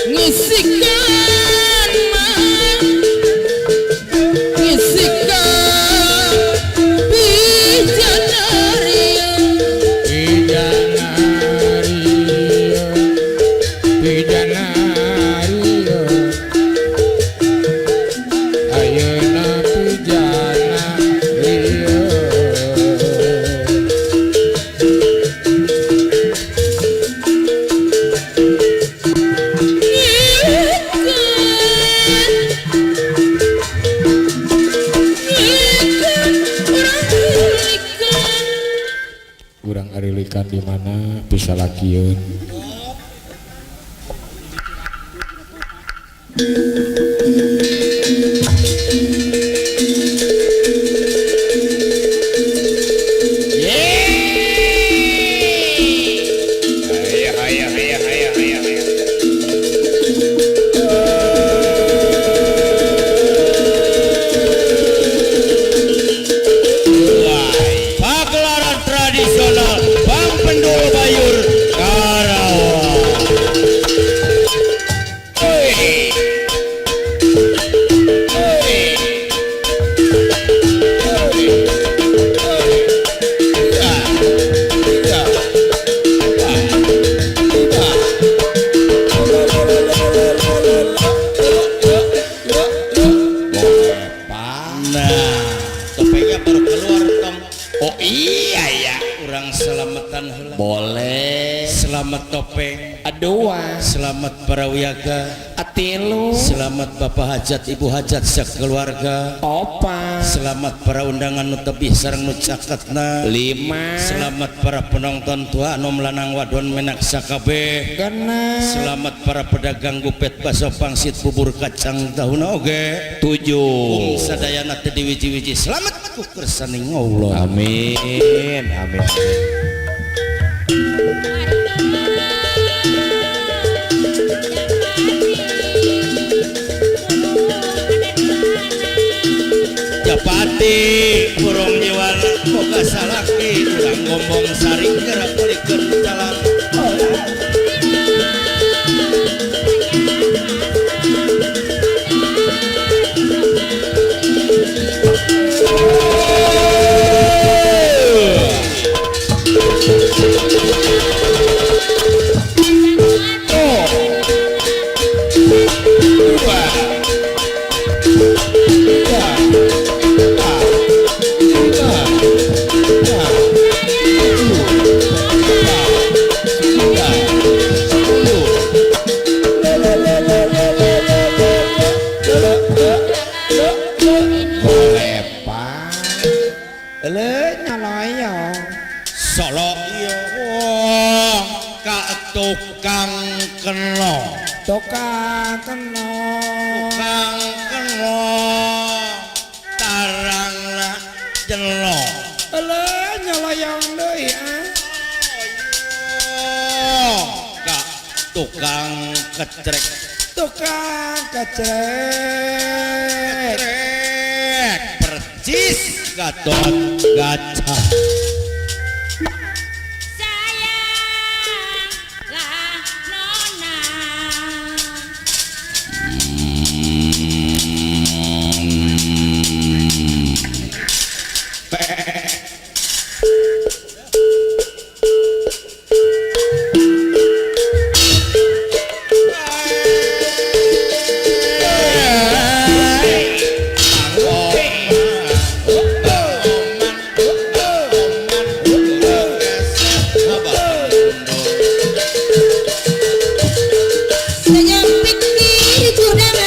Musikan menyanyikan di mana bisa lakiun. Selamat para wiyaga atilu, selamat bapak hajat ibu hajat sekeluarga opa, selamat para undangan nu tebih sareng nu caketna 5, selamat para penonton tua anu melanang wadon menak sakabeh genep, selamat para pedagang gupet baso pangsit bubur kacang tahuna oge 7 sadayana teu diwiji-wiji selamat ku kersaning Allah amin amin. Japati burung jiwana boga salaki urang gombong sari gerak pulikeun jalan tukang keno tarangna jelo eleh nyalayang deui ka tukang kecrek percis Gatot Kaca Senyum pikir sudah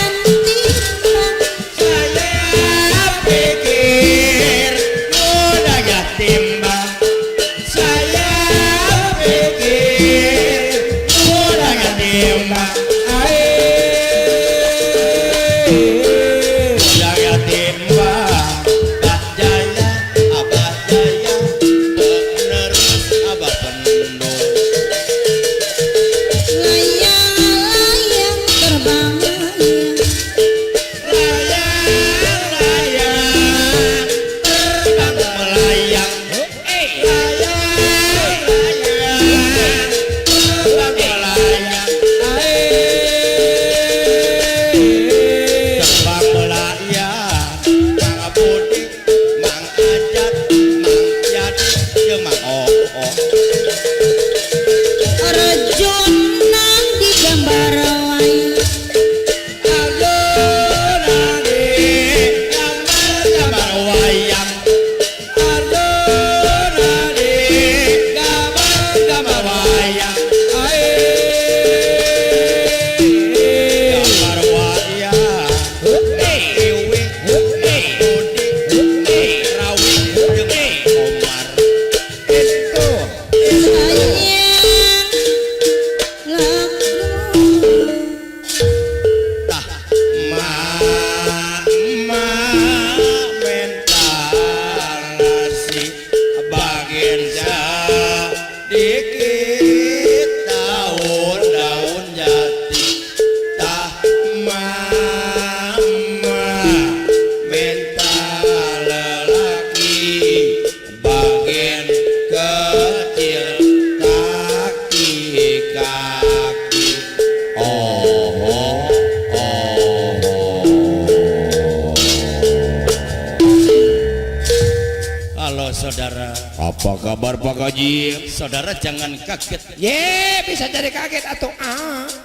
Apa kabar Pak Haji? Saudara jangan kaget Ye, bisa jadi kaget atau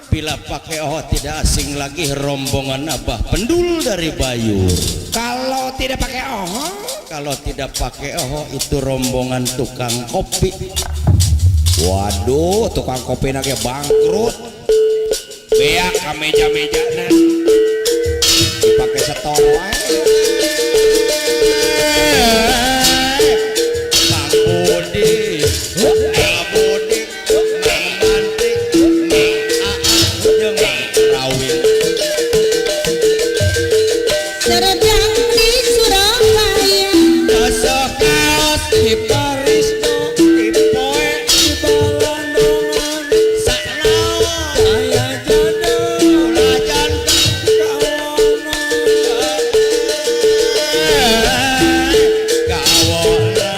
bila pakai oh tidak asing lagi rombongan Abah Pendul dari Bayur. kalau tidak pakai Kalau tidak pakai oh itu rombongan tukang kopi. waduh, tukang kopi nake bangkrut. Beak ka meja-mejana dipakai setor wae. Mang Budi, Mang Budi, Mang Manti, Mang Aan, jeung Mang Rawin. Sedang di Surabaya Dasar kaos di Paris no, di Poe, di Balandongan, saknaon aya jana, ulah jantan kawana, kawana,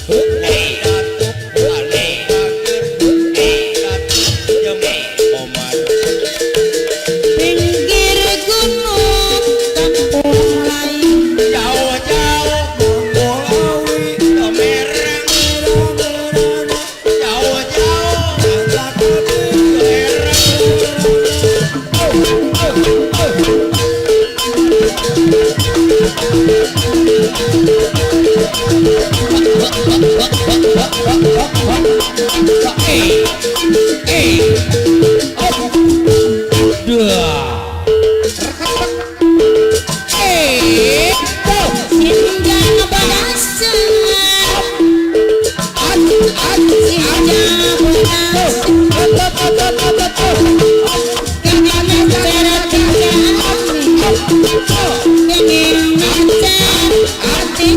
datuk balik bager, datuk jeung Omar. pinggir gunung kampung lain Jauh-jauh Mongolawi Kemerang jauh-jauh sinjang badasan sinjang badasan kenging cara kenging ngajar hati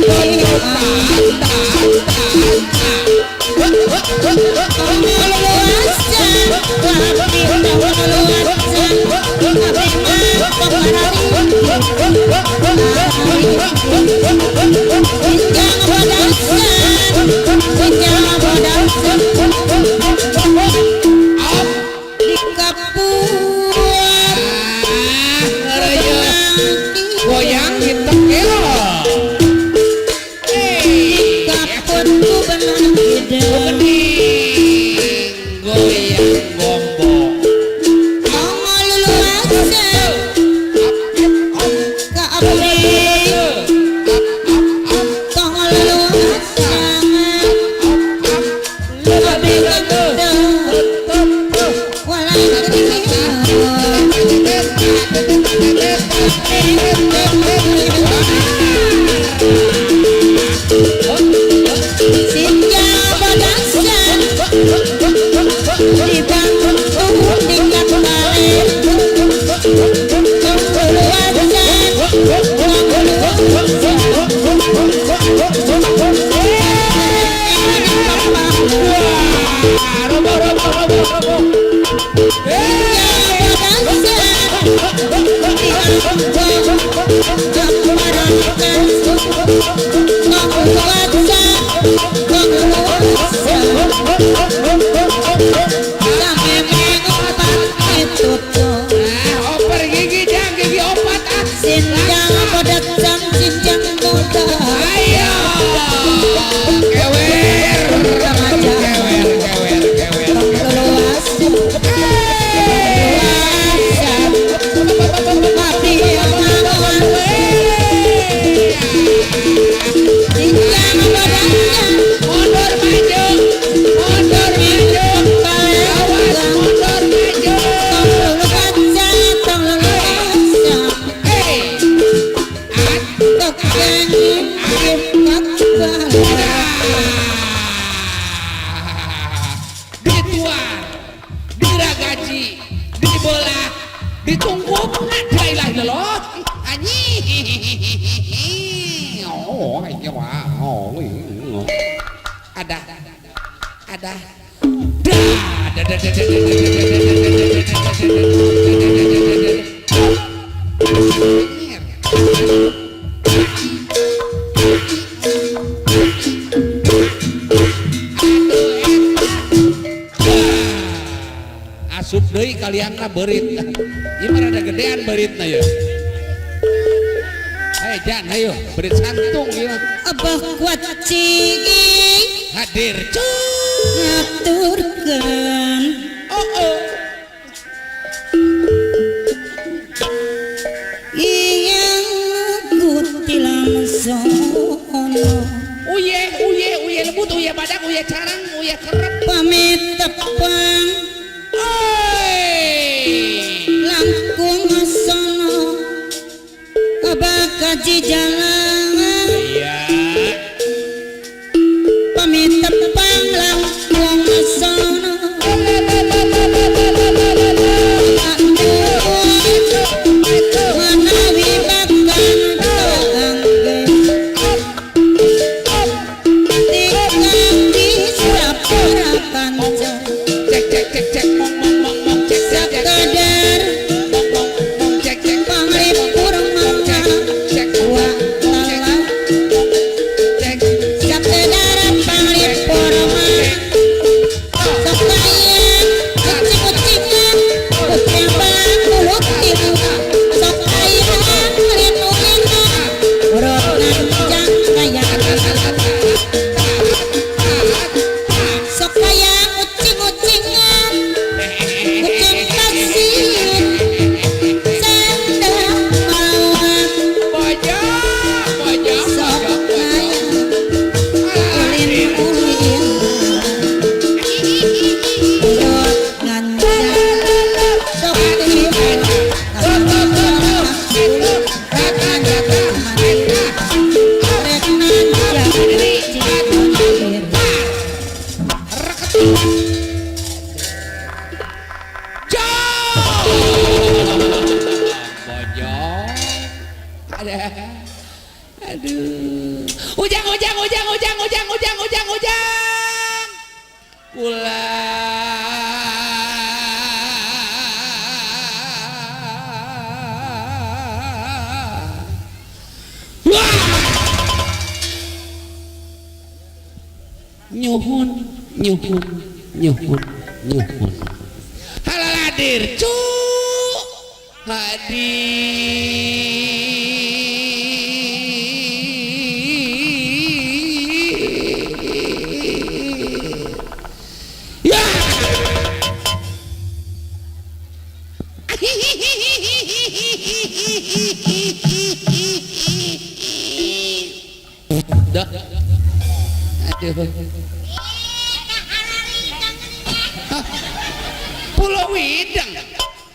Goyang hitam kilo. Goyang gombong. Oper gigi jang gigi opat Sinjang bodat sang sinjang muda ayo kewer mundur maju awas mundur maju dituar diragaji dibelah ditunggup ngadailah loh anjing oh ini wah oh ada asup deui kalian na berit ieu mah rada gedean beritna ya Jan ayo berit santung ieu Abah kuat cigi hadir cu ngaturkeun iyang gusti langsono uye lembut uye badak uye carang uye kerep pamit tepang langkung sono abakaji jalan iya pamit tepang langkung sono manawi bakal toangge tikang bisa para kanca cek mong cek sakadar cek panglipur mangga wa lala sakadar panglipur mangga sokaya kucing-kucingan kucing bangkuluk tilu sokaya linu-linu urut nanjang kaya sokaya kucing-kucingan kucing kasih sandang mawar sokaya ulin-ulin urut nanjang sok tilu rek nanjang cikunir Aduh. Ujang. Nyuhun. Halal hadir cu hadir ya dah aduh Pulau Widang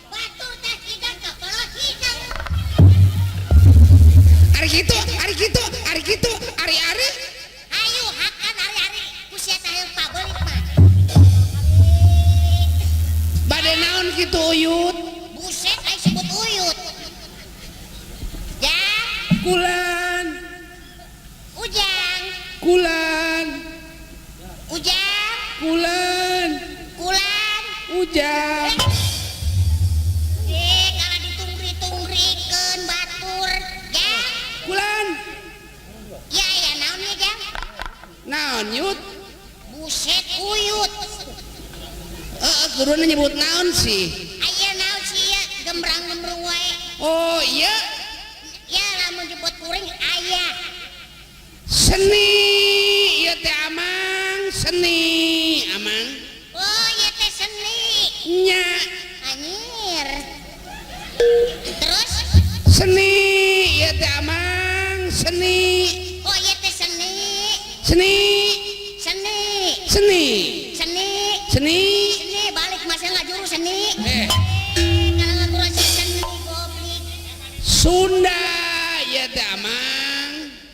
Batu teh hidang ke Pulau Hidang. Ari gitu ari Ayo hakan hari-hari kusia teh pabelit mah. bade naon gitu uyut Buset ai sebut uyut. Jang, kulan ujang, ujang kalau ditungri-tungrikeun batur. Jang, kulan ya naonnya jang? naon yut Buset uyut. guruna nyebut naon sih Aya naon sih ya gembrang-gembrung wae. oh iya Ya lamun jemput kuring aya. seni ieu teh seni amang Oh, ya teh seni. nya Anyir. Terus? seni ieu teh seni Oh, ya teh seni. seni Seni. seni Seni. seni Seni balik masa ngajuru seni. Kalau ngajuru seni goblik. Sunda ieu teh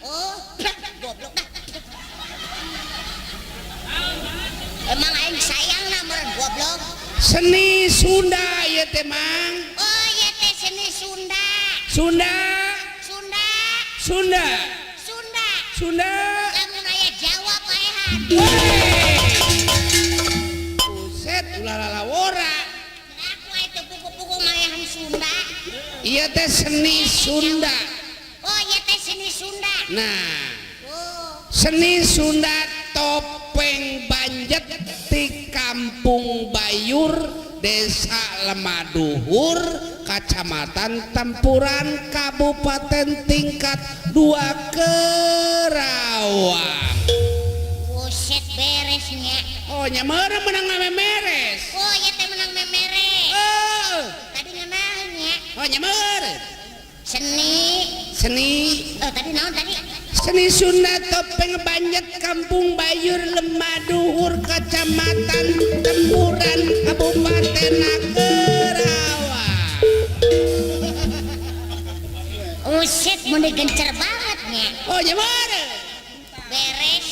Oh, goblok dah. Emang aing sayang meureun goblok. seni Sunda ieu teh Oh, ya teh seni Sunda. Sunda Sunda. Lamun aya Jawa paehan. Buset ulah lalawora Aku aya teu pugu-pugu maehan Sunda. ieu teh seni Sunda Oh, ya teh seni Sunda. nah Oh, seni Sunda topeng banjet di Kampung Bayur Desa Lemaduhur Kacamatan Tempuran Kabupaten tingkat 2 Kerawang buset memeresnya. Oh nya meureuh menang memeres. Oh ya teh menang memeres. Oh Tadi ngeunahnya oh nya meureuh. seni. Oh tadi naon tadi? Seni Sunda topeng banjet Kampung Bayur Lemah Duhur Kecamatan Tempuran Kabupaten Nagarawa. Uset mun digencer banget nya. Oh nya meureuh. Beres.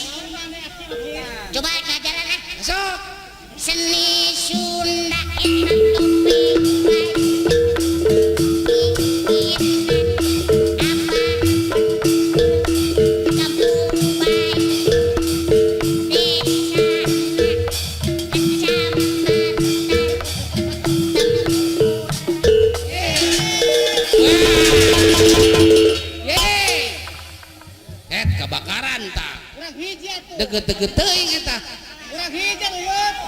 Coba ngajaran ah. Sok. Seni Sunda eta topeng Kebakaran tak deket-deket teuing eta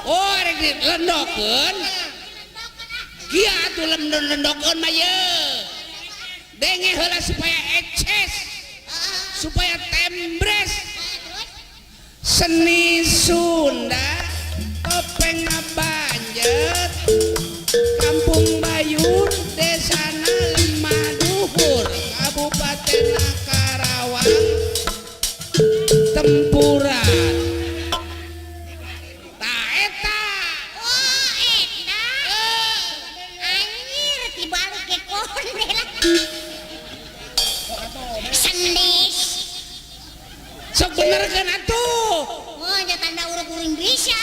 oh rek dilendokeun kieu atuh lendokeun mah yeuh denge heula supaya eces supaya tembres seni Sunda topeng banjet Kampung Bayur Desana Lemah Duhur Kabupaten Karawang Tempuran tak eta oh eta anjir dibalik ke konde lah sendis sok benerkeun atuh oh nya tanda urut uring bisa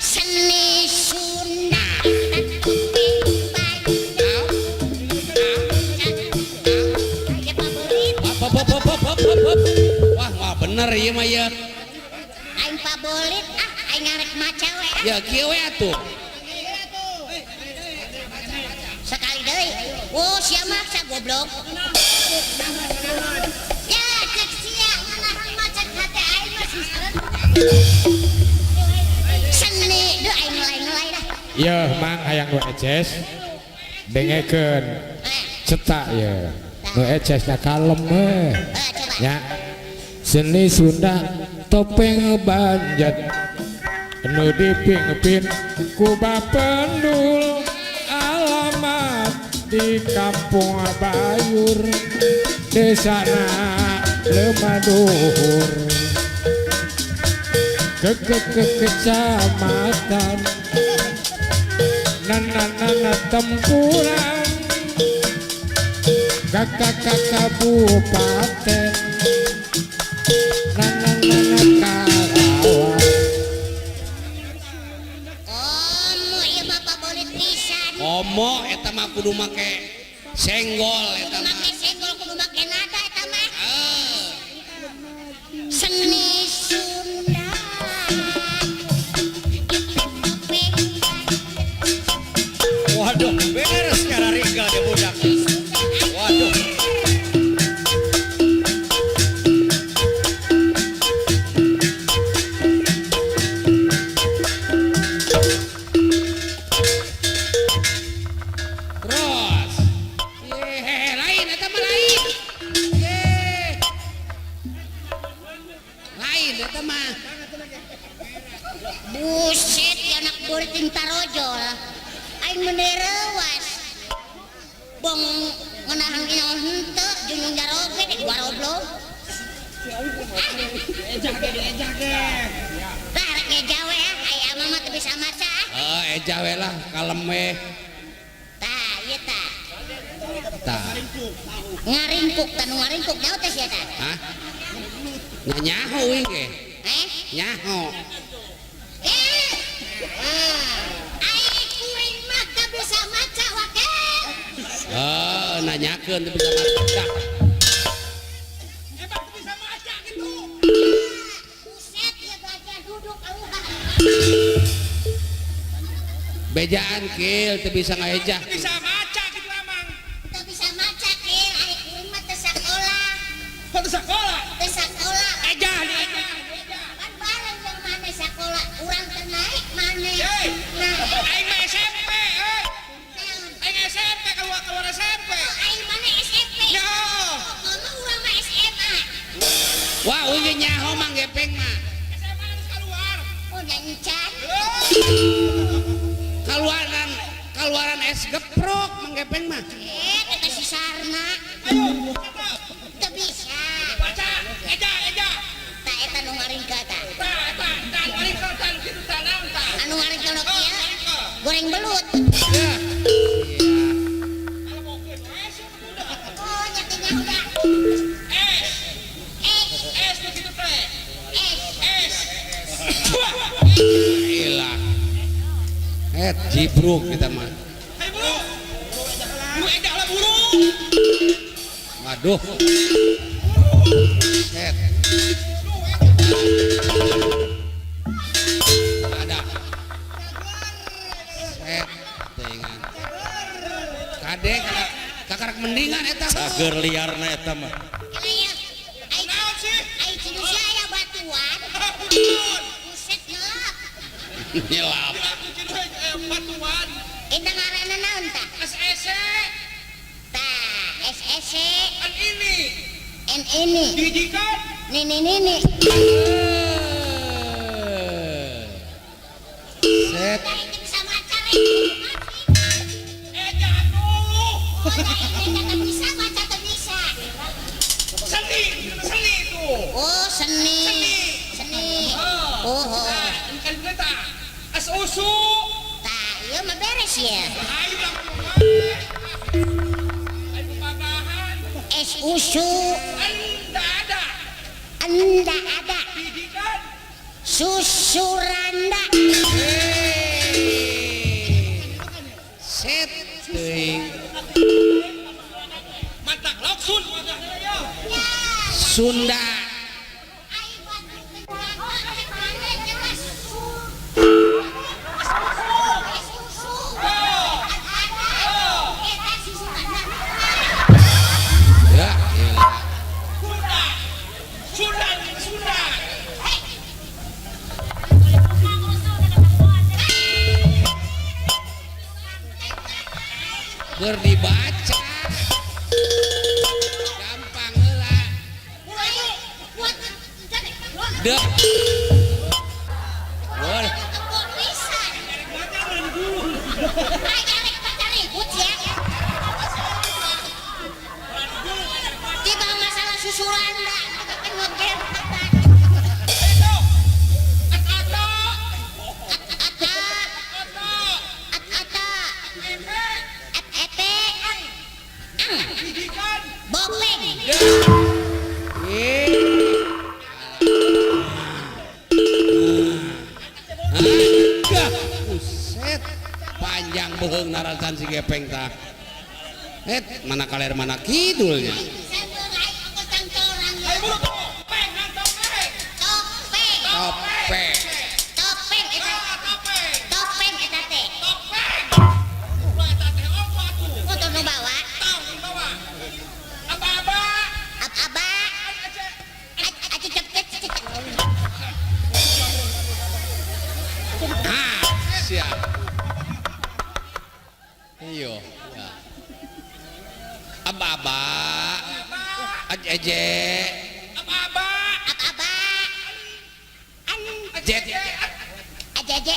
seni Sunda eta topeng banjet aya favorit wah wah bener ieu mah ya aing favorit aing ngarek maca we ya kieu we atuh sekali deui oh sia maksa goblok ya cek sia ngarang maca hate aing masih seret seni deu aing ngelai dah ya mang hayang nu eces dengekeun cetak ya nu ecesna kalem coba nya seni Sunda topeng banjet nu dipimpin ku Bapendul alamat di Kampung Bayur Desana Lemah Duhur kecamatan nana Tempuran kakak kabupaten nana Karawang oh ieu mah favorit pisan komo eta mah kudu make senggol eta mah make senggol kudu make nada eta mah seni Sunda waduh beres cara ringgal dia budak waduh terus lain eta mah lain lain eta mah buset ya anak burit ting tarojol aing menderewas bong ngeunahang nyawa henteu junjung jaroge di waroblog lah rek ngeja we aya mah teu bisa maca eja we lah kalem we tah ieu tah tah ngaringkuk tah nu ngaringkuk nyaho teh sia tah hah nyaho we ge nyaho aing kuring mah teu bisa maca wakil nanyakeun teu bisa maca buset ya belajar duduk auha bejaan kil teu bisa ngaeja teu bisa maca kieu aing kuring mah teu sakola teu sakola eja kan bareng jeung maneh sakola urang teu naik maneh nah aing mah SMP aing SMP keluar SMP aing maneh SMP yo mama urang mah SMA wah uyu nyaho mah gepeng mah Kaluaran es geprok menggepeng mah. Kita si Sarna. Teu bisa. Baca, eja. Tak eta nu ngaringka ta. Tak, ngaringkel tan kitu tan naon tah? Anu ngaringka nu kieu goreng belut. Ya. Oh, nyatinya udah. Es begitu teh. Es. Ilah. Jibruk kita mah. Hai buru. Lu eja lah buru. Waduh. Set. Ada. Set. Dengan. Kadek kakarak mendingan eta. cager liarna eta mah Aya. Naon sih? Ai cinusia aya batuan. Buset ngelap. Nyelap. Batuan. Eta ngaranna naon tah? SSC. Tah, SSC Kan ini. ini. Didikan. Nini. Set. Tah itu bisa maca Eja tuh. Ini kata bisa baca teu bisa. Seni itu. Oh, seni. Oh. Nah, ini kan kita. As usu. Tah, ieu mah beres ya. Ayo lah. Ayo pagahan. Es usu Anda ada. anda ada. Didikan. Susuranda. Set. Teuing. Mata lauksun. Sunda. Ya, ilah. Sunda. Keur dibaca. Gampang heula. Dek. Boleh. Tiba masalah susuranda. Ngegep Bopeng. Buset. Panjang beheung narasan si gepeng tah. Mana kaler mana kidulnya. Topeng. Topeng eta teh. Foto nu bawa. Aba. Acu cepet. Siap. Iyo. Ya. Aba. Ajeje. Aba. Jet. Ajaje.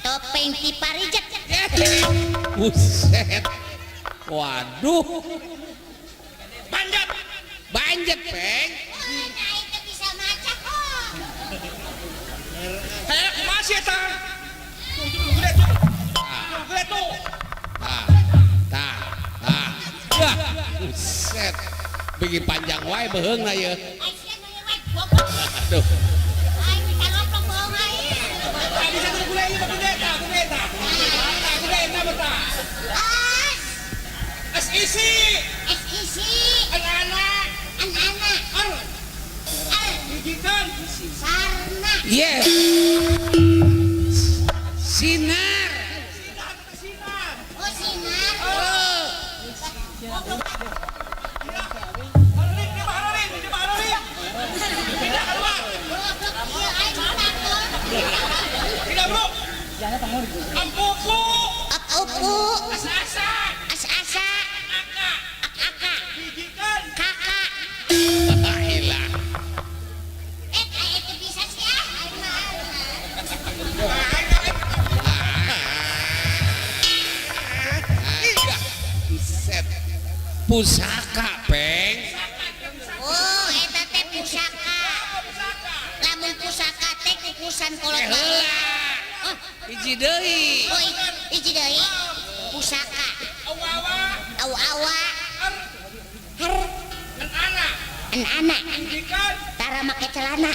Topeng ti Parijet. Buset. Waduh. Banjat. Banjet, Peng. Nah, itu bisa maca kok. Kayak masih eta. Gede tuh. Tah. Wah, buset. Bikin panjang wae beheung na ieu. Aisyah lewat goblok. Aduh. Ai minta goblok bohong ai. Tadi satu gula ini gudeta. Gudeta betul. As isi. SIC Anak-anak. anak-anak. Didikan. Sarna. Yes. Sinar. Oh, sinar. Tidak keluar. Goblok ieu ai takut. Tidak bro. Ampuku. Up-upu. Asa-asa. As-asa. Aka. Ak-aka. Didikan. Kakak. Hilang. Itu bisa sih ah. Ai mah. pusaka peng Oh eta teh pusaka lamun pusaka teh kukusan kolot baheula oh hiji deui oh hiji deui pusaka awa-awa har anak tara make celana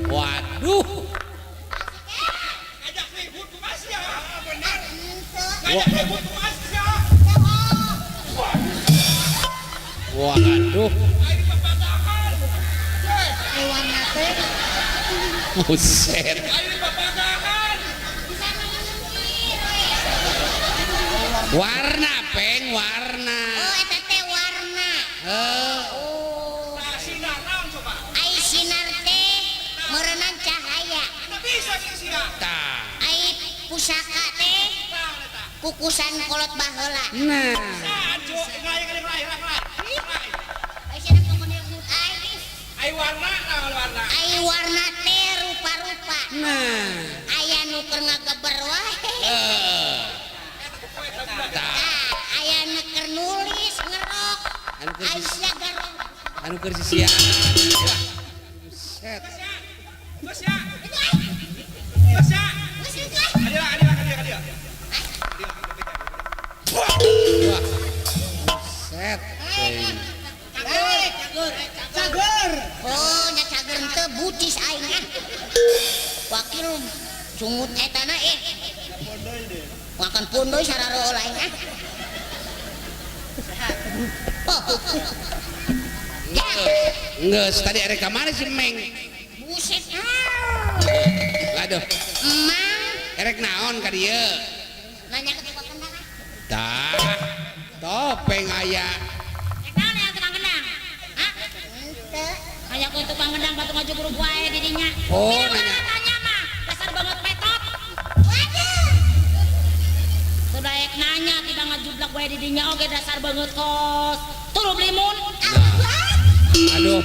waduh Ngajak ribut ku Mas ya. Bener. Henteu. Ngajak ribut ku Mas ya. waduh Ini pepatahan. Warna teh buset Ini pepatahan. warna peng warna oh eta teh warna oh Nah, sinar naon coba. ai sinar teh meureunang cahaya Kita bisa sih sia. tah ai pusaka teh Naon eta? kukusan kolot baheula nah Ajo, ngaya kali lain. ai cenah kemudian ai Ai warna naon warna? ai warna teh rupa-rupa nah aya nu keur ngageber wae tah aya nu keur nulis ngerok anu keur ai sia garong anu keur sia buset Mas ya. Mas ya. geus geus lah Adila. wah buset peng Cager. oh nya cager teu bucis aing wakil sungut etana makan pondoy sararo lain ya geus tadi ada kamari si Meng buset aduh emang erek naon ka dieu nanya ke tukang kendang tah topeng aya Naon yang tukang gendang? Hah? ente Kayak ku tukang gendang batu ngajugrug wae di dinya. Oh, Bilang nanya. tanya mah, dasar banget petot. waduh Teu daek nanya tiba ngajublak wae di dinya oge dasar banget kos. Tulup limun. aduh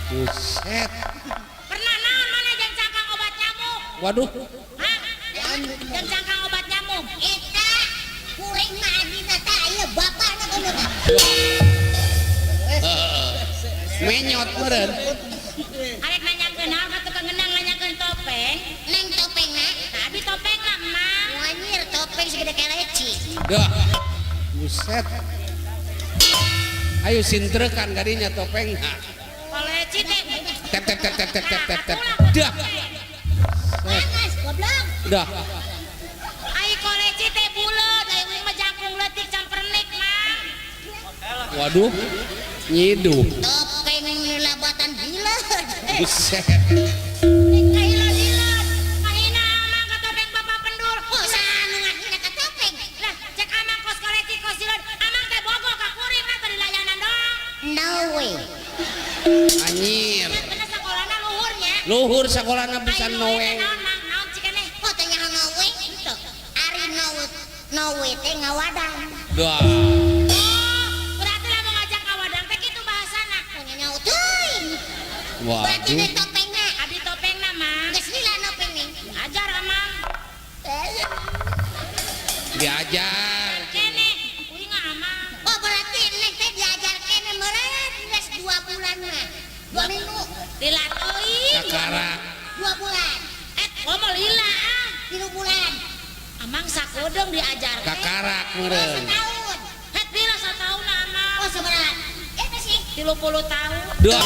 buset Pernah naon mana jeung cangkang obat nyamuk? waduh Hah? Jeung cangkang obat nyamuk. eta kuring mah adina teh aya bapana keuna menyot meureun Arek nanyakeun naon ka tukang gendang nanyakeun topeng. neng topengna Tadi topeng lah mang. wanyir topeng segede keleci dah buset ayo sintrekan gadinya topeng Koleci teh. tep tep tep tep tep tep tep tep dah panas goblok dah Ai koleci teh buleut, ai uing mah jangkung leutik campernik mang. waduh nyiduh topeng labatan bileud buset Kaila dileut. Mahina amang ka topeng Bapak Pendul. oh sanu ngahina ka topeng Lah, cek amang kos koleci kos dileut. Amang teh bogo ka kuring mah teu dilayanan doang. no way anyir Bener sekolahna luhurnya. luhur sakolana bisa Ai nowe teh naon mang? Naon cikeneh? oh tanya no way itu ari no way teh ngawadang dah Oh, berarti lamun ngajak ka wadang teh kitu bahasana. punya nyaut teuing berarti waduh teh topengna Abdi topengna mang. geus lila topeng nih Ajar amang. diajar Kene, uing amang. oh berarti neng teh diajar kene meureun geus 2 bulan mah 2 minggu Dilateuy. kakara 2 bulan Ngomong lila ah. 3 bulan Amang sakodong diajar. kakarak oh meureun setahun Het bila sataun amang. oh seberapa eta sih 30 tahun. dah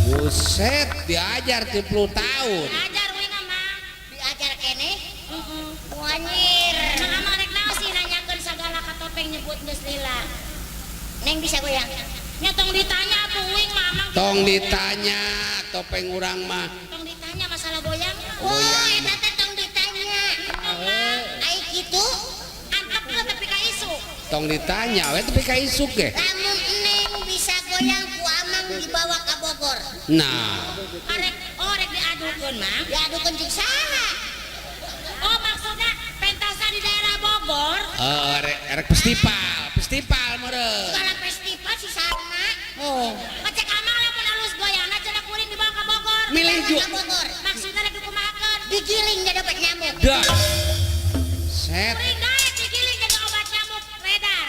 buset diajar 30 tahun Ajar uing amang. diajar kene Heeh. wanyir Emang amang rek naon sih nanyakeun sagala ka topeng nyebut geus lila. neng bisa goyang Nya tong ditanya atuh uing mah amang. tong ditanya topeng urang mah Tong ditanya masalah goyang. oh eta teh tong ditanya ai kitu Antep lu tapi ka isu. tong ditanya we tapi ka isuk ge lamun neng bisa goyang ku amang dibawa ka Bogor nah Arek rek diadukeun mang. diadukeun jeung saha Oh maksudnya pentasan di daerah Bogor. erek festival meureun segala festival si sama oh Ngecek amang lamun alus goyangna cenah kuring dibawa ka Bogor. milih dibawa ju ka Bogor Maksudnya rek dikumahakeun. digiling dia dapat nyamuk dah set Kuring daek digiling jadi obat nyamuk redar.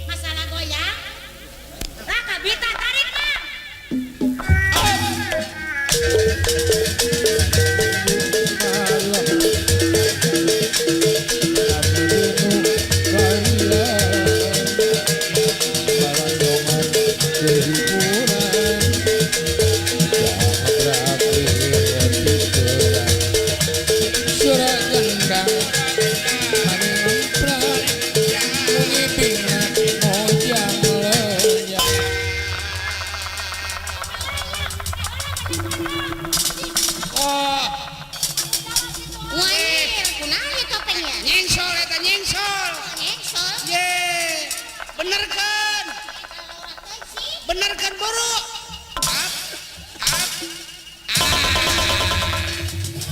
Masalah goyang. Raka Bita tarik mah. Oh, Wah, kunaon ya topengnya? nyengsol eta nyengsol. Nyengsol. Ye. Bener kan? Bener kan buru? Up. Up.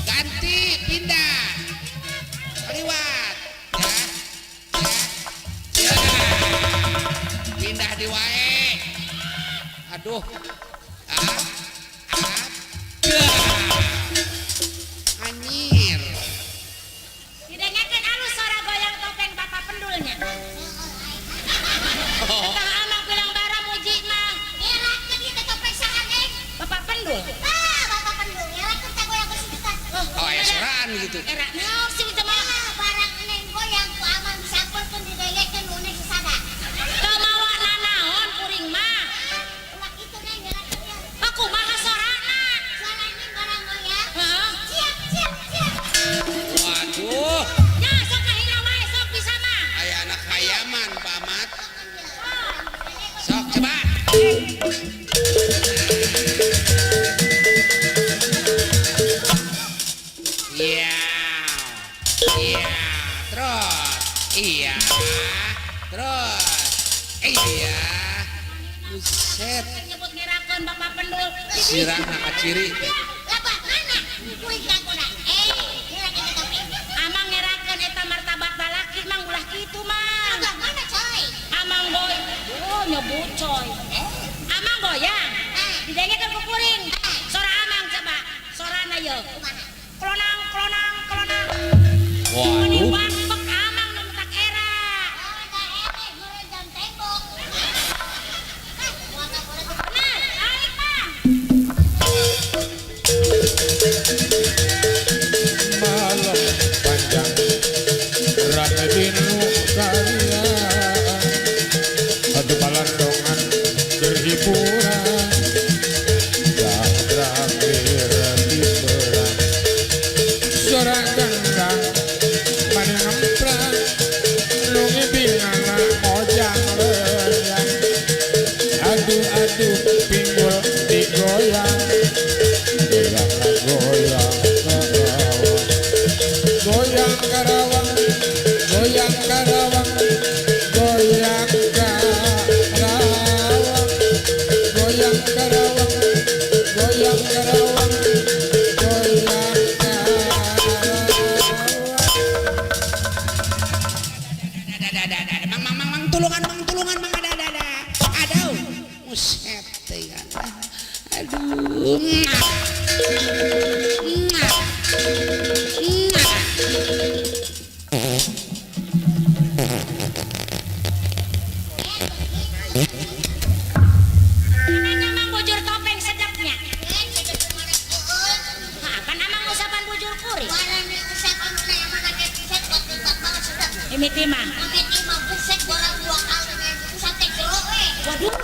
Ganti pindah. Liwat. Ya. Pindah di wae. Aduh. Anyir. Didengarkan alus suara goyang topeng Bapak Pendulnya. Oh. Tang amang bilang bara muji mah. Ngerakeun ieu teh topeng saha geng? Bapak Pendul. Bapak pendul, ngerakeun teh goyang kesulitan. Oh, ya suraan gitu. Era naon sih bisa mah? Barang neng goyang ku aman disampelkeun didengekeun nu neng sasada. Teu mawa nanaon kuring mah. Ulah kitu neng ngerakeun ya. Aku mah sorana. Suaranya barang goyang. Heeh. Siap, siap, siap. Waduh. Ya sok kahina wae sok bisa mah. Aya anak hayaman, Pak Ahmad. Sok coba. Iya. Iya. Terus. Iya. Terus. Iya. Buset. Nyebut ngerakeun Bapak Pendul. Sirahna kaciri. Labat mana? Kuring kaguna. Ngerakeun teh topeng. Amang ngerakeun eta martabat balaki mang ulah kitu mang. Labat mana coy? Amang boy. Oh nyebut coy. Amang goyang. Didengarkan ku kuring. Sora amang coba. Sorana yeuh. Klonang klonang klonang. Meni Waduh. wampek amang nu mentak era. Jam tembok. Bener, tarik mang. malam panjang rame binu karya adu balandongan berhiburan dah berakhir di perang suara gendang mani ngemplang lungi bingana mojang lenyang adu-adu pinggul digoyang goyang karawang goyang karawang goyang karawang goyang karawang goyang karawang goyang karawang Mang tulungan mang ada. Aduh. Muset teh kan. Aduh. Nanya mang bujur topeng sedapnya. Kapan amang usapan bujur kuring? Imiti mah. Waduh.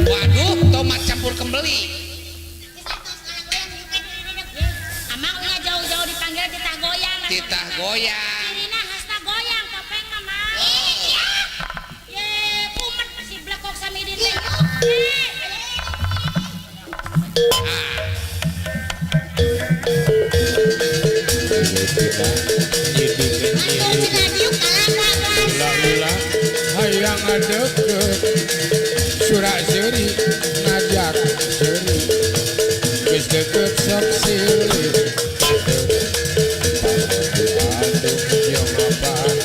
Waduh, tomat campur kembali. Amang nya jauh-jauh dipanggil titah goyang. Titah goyang. Irina hasna goyang topeng mama. Ye, kumet si blekok samidin teh. Ulah-ulah hayang deket surak seri ngajak seri geus deket sok silih aduh jeung apaan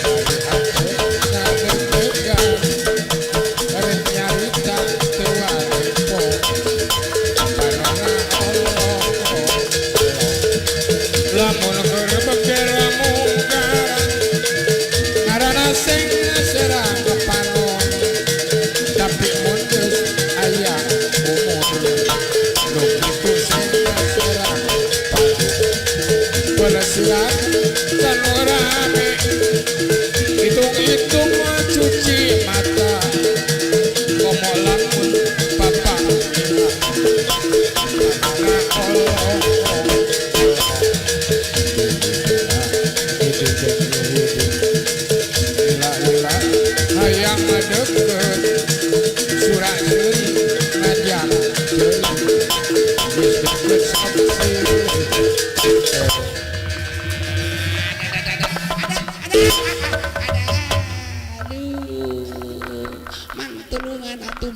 ari ate ngagegegan arep nyarita teu wae po karena Allah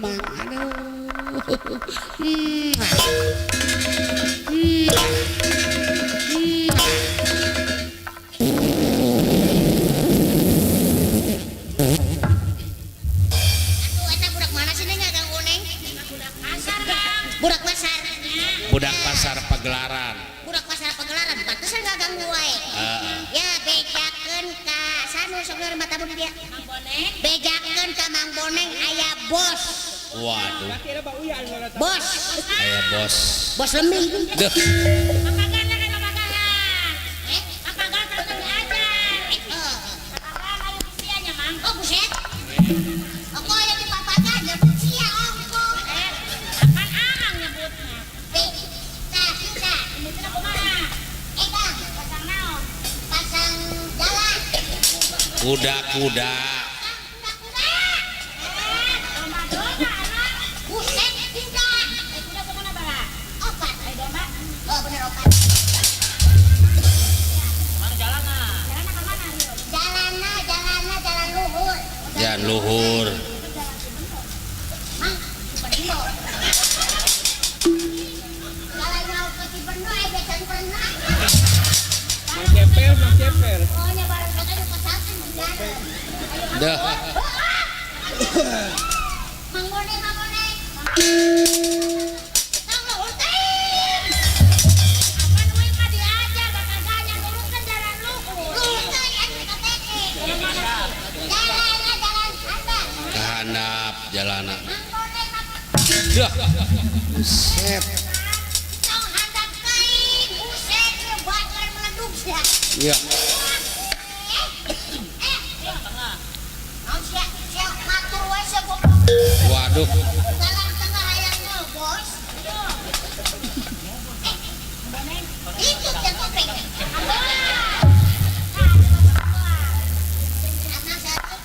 mang aduh Aduh, eta budak mana sih nih Kang Kuning? Kasar bang. Budak pasar. budak pasar pagelaran Budak pasar pagelaran. Pantesan gak ganggu wae. Ya bejakeun ka sanu sok dari mata mun dia. Mang Boneng. Bejakeun ka Mang Boneng aya bos. waduh Kira Pak Uyan mana tahu. Bos. aya bos Bos lembing. deh Pakagan na kayo pakagan. Pakagan terus diajar. Oh. Pakagan ayo usianya mang. Oh, buset. Aku yang dipapakan ya sia ongko. Apaan amang nyebutnya? Kita. Nyebutnya kumaha? Kang, Pasang naon? pasang jalan. kuda-kuda Kuda-kuda. Domba-domba anak. Buset, tidak. Kuda kemana bala? Opat. Ayo domba. Oh, bener opat. Mana jalanna? Jalanna ke mana? Rio? Jalan luhur. jalan luhur Mang, Cibendo. Jalan mau ke Cibendo, besan pernah. Mang Cepel. Pokoknya bareng kita di pesantren bener. dah Mang Boneng. Tang luhur teh. Apaan we mah diajar bakal ganya nurutkeun jalan luhur. Luhur teh anu kateke. Jalan mana? Jalan anda. kehandap jalana Mang Boneng. dah set Tong handap kain. Buset, dia bakal meleduk sia. ya Mau siap matur wae sia goblok. waduh Dalam tengah hayangnya, bos. Itu yang topeng. Anak satu.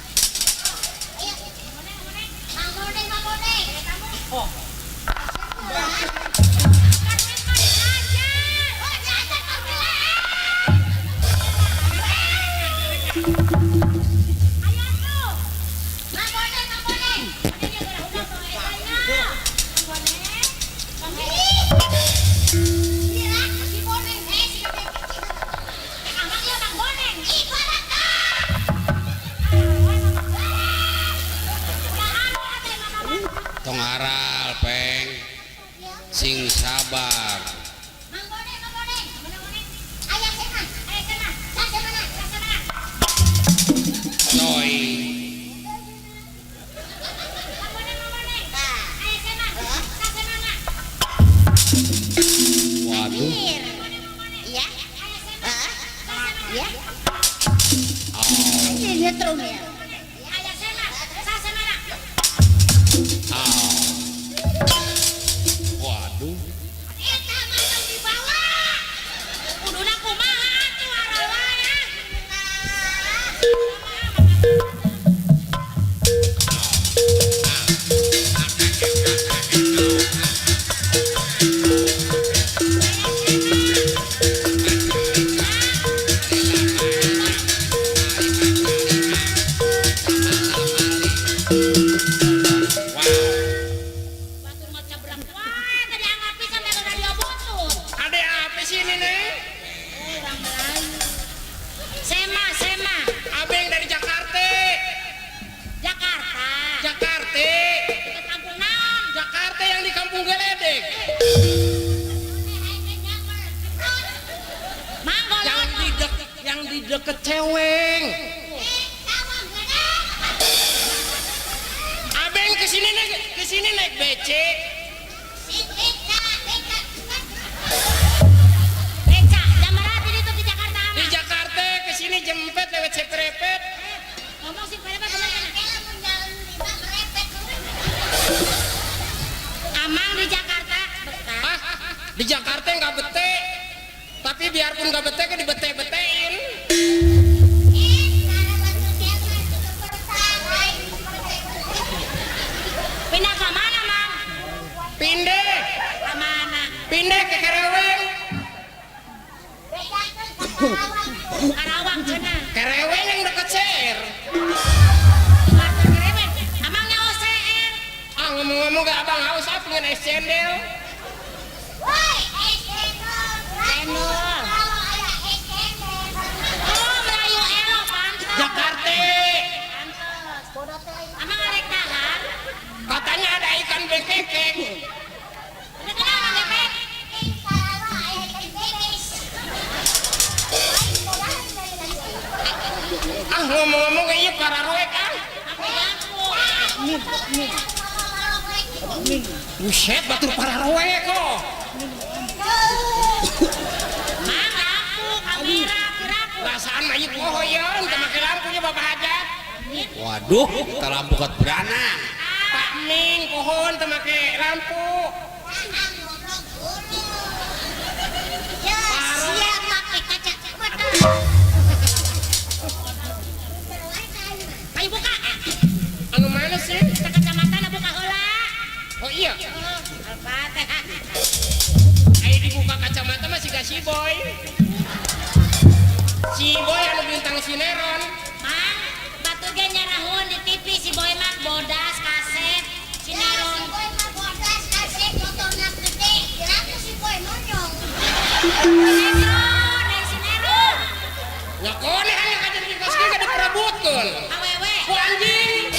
Ayo. Mang Boneng. Oh. Oh, diajar Mang Boneng. Ayo tuh. Mang Boneng. Ini dia gerak udah tuh ayo. Boneng. Gila, si Boneng. Si Boneng. Amang ya Mang Boneng. Ibarat tong aral peng sing sabar Mang Boneng. Ayah sana. Saya mana? toy waduh Iya. Iya. oh. Ini nyetrum ya. Oh. Waduh. Eta mah yang dibawa. Kuduna kumaha tuh arawa ya. Batur maca berang. Wah, tadi anggapi sampai ke radio butut. Ada apa sih ini nih? Orang Melayu. Sema. Abeng dari Jakarta. Jakarta. Jakarta. Dekat kampung naon? Jakarta yang di Kampung Geledek. Manggo Yang di deket Ceweng. Abeng kesini naik becek. Beca, Jamarati itu di Jakarta Di ama. Jakarta kesini jempet lewat Ceprepet. Ngomong sih pada kemana? Amang di Jakarta betah. Ah, di Jakarta nggak bete. Tapi biarpun nggak bete kan dibete-betein. Pindah ke mana, Mang? Pindah. Ke mana? Pindah ke Kereweng. Karawang cenah. Kereweng yang deket CR. Batur Kereweng. Amangnya OCR. Ah ngomong ngomong gak abang haus apa dengan es cendol? Woi, es cendol. Cendol. Oh, Melayu elo pantes. Jakarta. Pantes. Bodoh teh. Amang arek dahan. Katanya ada ikan bekekeng. Udah kenal Mang Gepeng? Ah ngomong-ngomong kayaknya pararoe kan? Buset batur pararoe kok. Mang lampu, kamera, kiraku. Perasaan mah ieu pohoyeun teu make lampunya Bapak Hajat. Waduh, kita lampu kat beranang. Pak Ming pohon teu make lampu. Ya, siap pakai kacamata. Ayo buka. Anu mana sih? Kita kacamata na buka heula. Oh iya. Al-Fatihah. Ayo dibuka kacamata masih gak si boy. Si boy anu bintang sinetron. Mang, batu ge nyarahun di TV si Boy mah bodas kaset sinetron. Sinetron, dari sinetron. Nyokone aya kajen di kos ge gak diperebutkeun. Awewe. Ku anjing.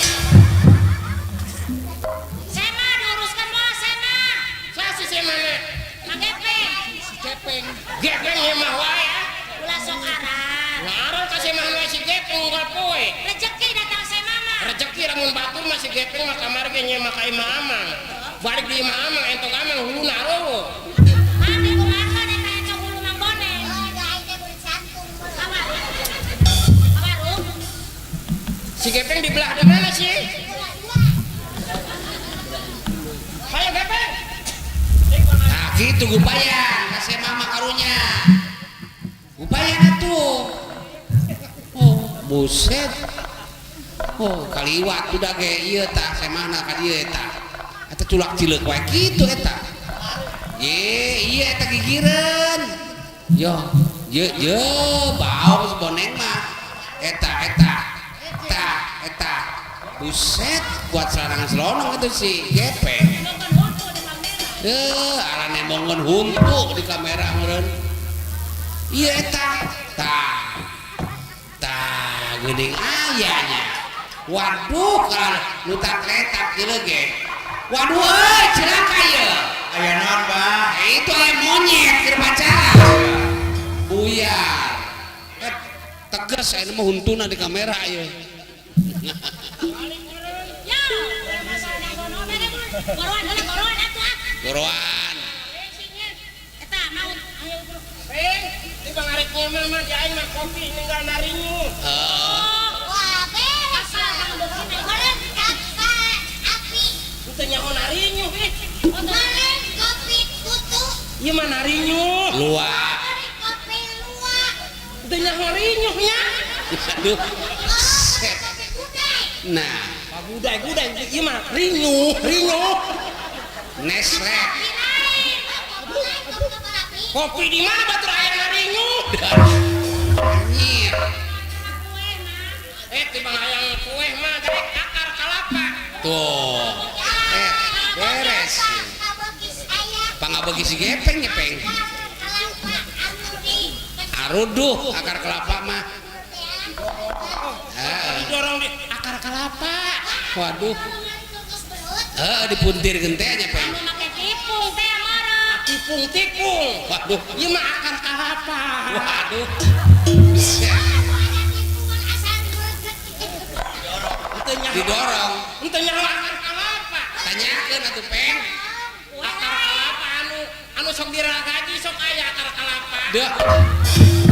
Sema diuruskan bos, Sema. Sasi si mana? Mang Gepeng. Gepeng. Gepeng ya mah wae. Ulah sok aran. Ngaran ka si mah we si gepeng unggal poe. Rezeki datang Sema mah. Rezeki lamun batur mah si gepeng mah kamar ge nya mah ka Imah Amang. Balik di Imah Amang entok Amang huluna rowo. Mang di kumaha nih tanya cok hulu Mang Boneng. Kamar. Kamar Si gepeng di belah di mana sih? Ayo gepeng. Nah gitu gupayan, kasih mama karunya. Gupayan atuh. Oh, buset. Oh, kaliwat udah ge ieu tah semana ka dieu eta. Eta culak cileuk wae kitu eta. Ye, iya eta gigireun. Ye, baong seboneng mah. Eta. Buset, buat serangan selonong itu si Gepeng. Ala nemongan huntu di kamera meureun. Iya eta. Tah geuning ayanya. Waduh, kalau nu tak letak kieu ge. Waduh euy, cilaka ieu. Aya naon, Bah? Itu aya monyet keur pacaran. Buyar. Tegas aya mah huntuna di kamera ieu. Yo, masalah gono bere goroan heula goroan atuh ah. Goroan. Eta mau ayo bro. Peng, di bang arek ngomel mah di aing mah kopi ninggal naringu. Wah, beres lah. Goreng kakak api. Teu nyaho naringu ih. Goreng kopi tutu. Ieu mah naringu. Luak. Goreng kopi luwak. Teu nyaho naringu nya. Aduh. Set. Kopi gudeg. Nah, Pagudai ieu mah ringu. Nestle. Kirain. Kopi api. Kopi di mana batur aya naringu? Nyir. Di bang hayang kue mah dari akar kelapa. Tuh. Beres. Kabogis ayah. Pangabegi si Gepeng nya, Peng. Kelapa anu di. Aruduh akar kelapa mah. Didorong di akar kelapa. Waduh. Kulkas belut. Dipuntir gentenya, Peng. Anu make tipung teh marah. Tikung. Waduh. Ieu mah akar kelapa. Waduh. Ada tikungan asal greget. Teu nyaho. Didorong. Teu nyaho akar kelapa. Tanyakeun atuh, Peng. Akar kelapa anu sok diragaji sok aya akar kelapa. Deuh.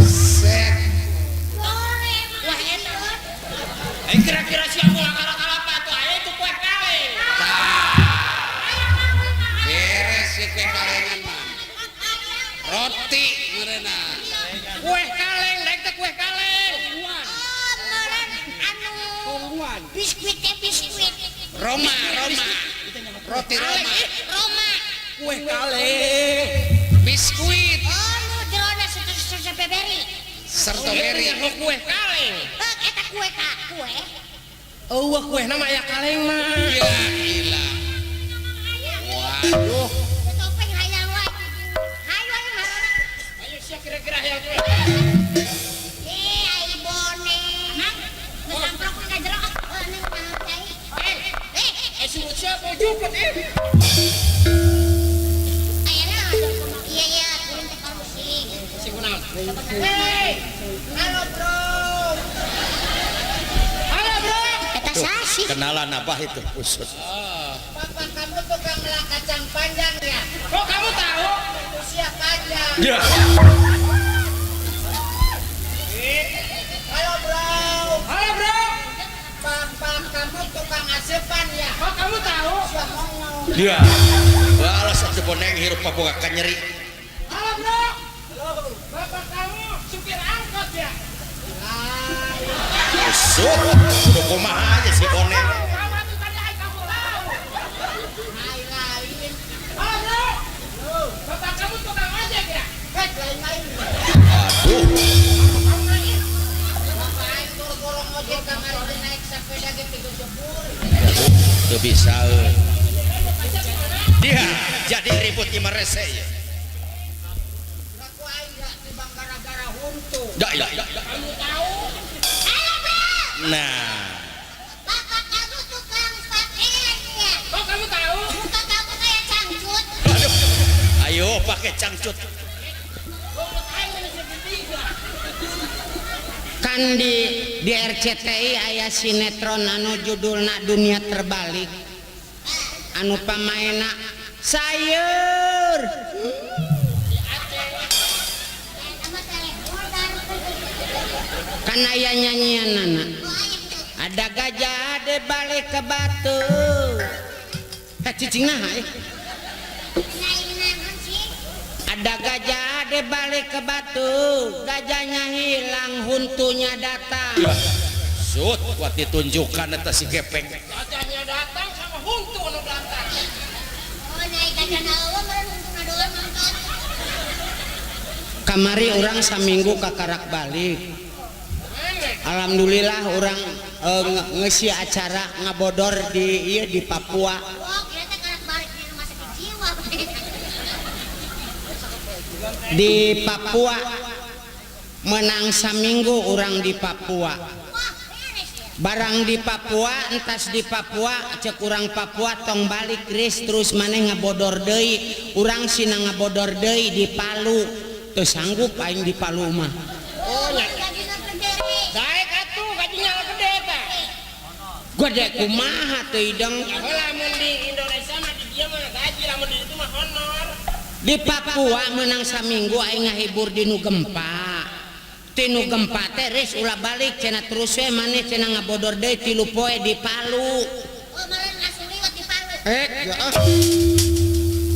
Set. Goreng. Wah eta. Kira-kira siapa akar kelapa tuh aya itu kue kaleng. Beres si kue kalengan mah. Roti meureuna. Kue kaleng, daek teh kue kaleng. Oh, meren anu. Biskuit. Roma. Roti Roma. Roma. Kue kaleng. Biskuit. Oh, nu jerona susu beberi. Strawberry. Itu kue kaleng. Eta kue kak kue. Eueuh kue nama aya kaleng mah. Ya gila. aduh topeng hayang wae. Hayu aya marana. Ayo sia kira-kira yang tuh. Ai bone. Amang geus amplok ka jero. Oh ning mah cai. Surut siapa juput Ayana ada kumaha. Iya turun teh karusi. si kunaon. Hei. Halo bro. Halo bro. Eta sasi. kenalan apa itu usut Papa kamu tukang melak kacang panjang ya? Kok kamu tahu? Usia panjang. ya Halo bro. Halo bro. Papa kamu tukang asupan ya? Kok kamu tahu? Usia ngomong. ya balas aja boneng hirup pabuka nyeri Halo bro. Bapak kamu supir angkot ya? usut udah kumaha aja si boneng Kamu itu tadi ay kamu tahu. Hai lain. Halo bro. Bapak kamu tukang ojek ya? Lain. aduh Kamu lagi. Bapak aing gorong ojek kamari naik sepeda ge 30. tuh bisa dia jadi ribut ima rese ya Aku aing gak tibang gara-gara huntu. ya Kamu tahu? nah Bapak kamu tukang pakaian ya? Kok kamu tahu? Muka kamu kayak cangcut. aduh ayo pakai cangcut Mulut aing mana segitiga. Kan di RCTI aya sinetron anu judulna Dunia Terbalik anu pamaina sayur Sama teleporter. kan aya nyanyianana ada gajah de balik ke batu cicing nah Naik sih. ada gajah de balik ke batu gajahnya hilang huntunya datang sut kuat ditunjukkan eta si gepeng Gajahnya datang sama huntu anu datang. Oh naik gajah nawa meureun huntuna doang nonton. kamari orang saminggu kakarak balik Mana? alhamdulillah orang ngesi acara ngabodor di Papua Oh kira teh karak balik di rumah sakit jiwa. di Papua menang saminggu orang di Papua Wah beres ya. barang di Papua entas di Papua cek urang Papua tong balik Kris terus maneh ngabodor deui urang sina ngabodor deui di Palu teu sanggup aing di Palu mah Oh nya. Gajina gede. Daek atuh gajinya gede tah. gede kumaha teu ideng Heula mun di Indonesia mah di dieu mah gaji lamun di ditu mah honor. di Papua menang saminggu aing ngahibur di nu gempa tinu gempa teh res ulah balik cenah terus we maneh cenah ngabodor deui 3 poe di Palu Oh meureun langsung liwat di Palu.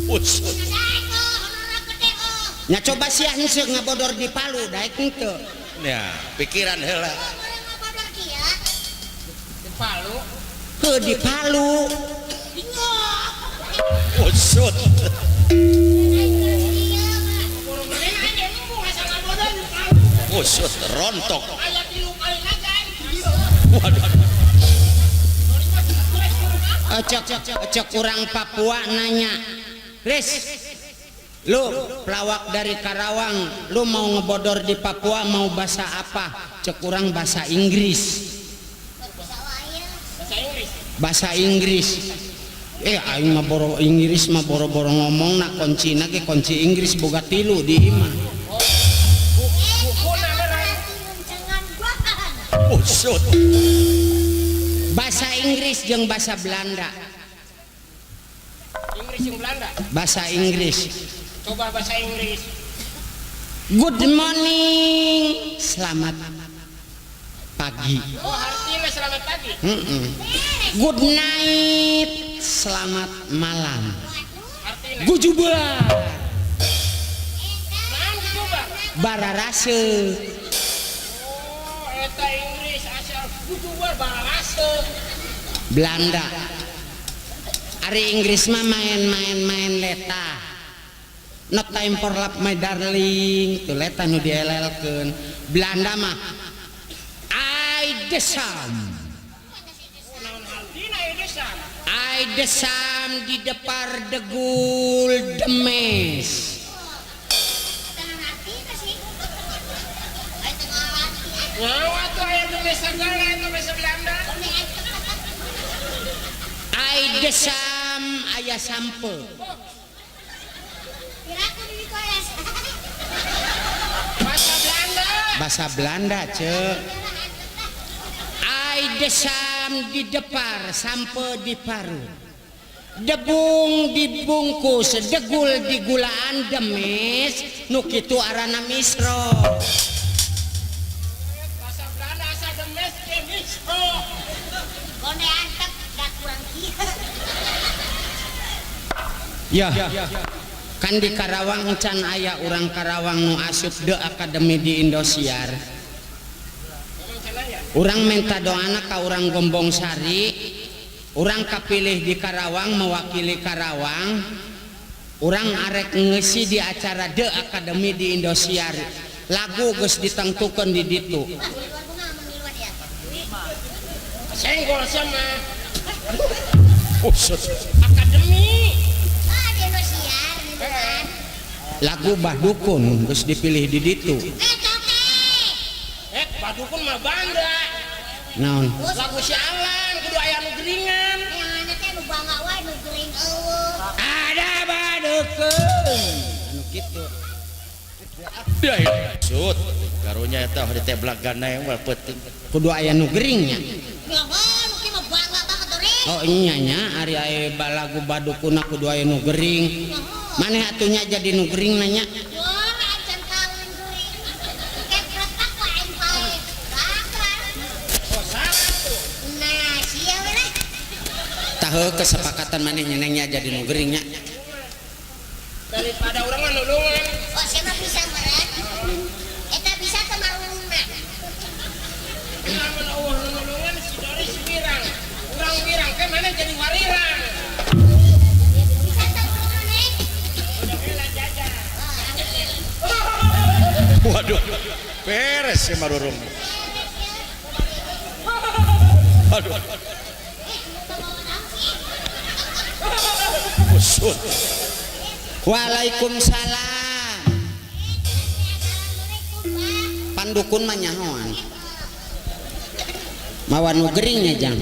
usut Daek oh honorna gede oh. nya coba sia henteu ngabodor di Palu daek henteu ya pikiran heula Oh meureun ngabodor kieu. Di Palu. heuh di Palu usut Burung geuning aja embu asal ngabodor di Palu. usut rontok Aya 3 kali nagan. waduh cek kurang Papua nanya Riz lu pelawak dari Karawang lu mau ngebodor di Papua mau bahasa apa cek kurang bahasa Inggris Bisa wae. Bahasa Inggris. bahasa Inggris aing mah boro Inggris mah boro-boro ngomong na kuncina ge kunci Inggris boga 3 di imah Bukuna beneran. Jangan gua. usut bahasa Inggris jeung bahasa Belanda Inggris yang Belanda. bahasa Inggris Coba bahasa Inggris. good morning selamat pagi Oh, artinya selamat pagi. good night selamat malam Artinya. gujubar Naon coba? bararase Oh, eta Inggris asal kutubar bararase. Belanda Ari Inggris mah main leta no time for love my darling tuh leta nu dielelkeun Belanda mah I desam Naon artinya Inggris? I ai desam di depar degul demes. Ngawa tuh aya tulis segala itu bahasa Belanda. Ai desam aya sampe. Bahasa Belanda. Bahasa Belanda cek. Ai desam di depar sampe di paru. Debung dibungkus degul di gulaan demes nu kitu arana misro. Bahasa Belanda asa demes demis. Gone antep dak kurang kieu. Ya. Kan di Karawang can aya urang Karawang nu asup The Academy di Indosiar. Urang minta doana ka urang Gombong Sari, urang kapilih di Karawang mewakili Karawang. Urang arek ngeusi di acara The Academy di Indosiar. Lagu geus ditengtukeun di ditu. Senggol sama Usut. akademi. Ah, di Indosiar gitu kan. Lagu Bah Dukun geus dipilih di ditu. Toke. Badukun mah Banda. Naon? Lagu si Alan kudu aya nu geringan. Yang teh nu bangga wae nu gering eueuh. Ada Bah Dukun. Anu kitu. Sud karunya eta di teh blagana yang mah penting. Kudu aya nu geringnya. Ya kan, nu kieu mah bangga banget tuh, Ri. Oh iya nya ari aya lagu Badukuna kudu aya nu gering. Maneh atunya jadi nu gering nanya. Wah, acan kawin gering. Kayak retak wae aing pae. Bakar. Oh salah tuh. Nah, sia we lah. Tahu kesepakatan maneh nyenengnya jadi nu geringnya. Daripada urang mah nulungan. Oh, sia mah bisa meureun. Eta bisa teh marungna. Lamun eueuh nu nulungan si Doris wirang. Urang wirang teh mana jadi warirang. Bisa teh marungna nih. Udah bela jajan. Waduh. Beres ya marurung. Aduh. Usut. Waalaikumsalam. Pandukun mah nyahoan. Mawan nu geringnya jang.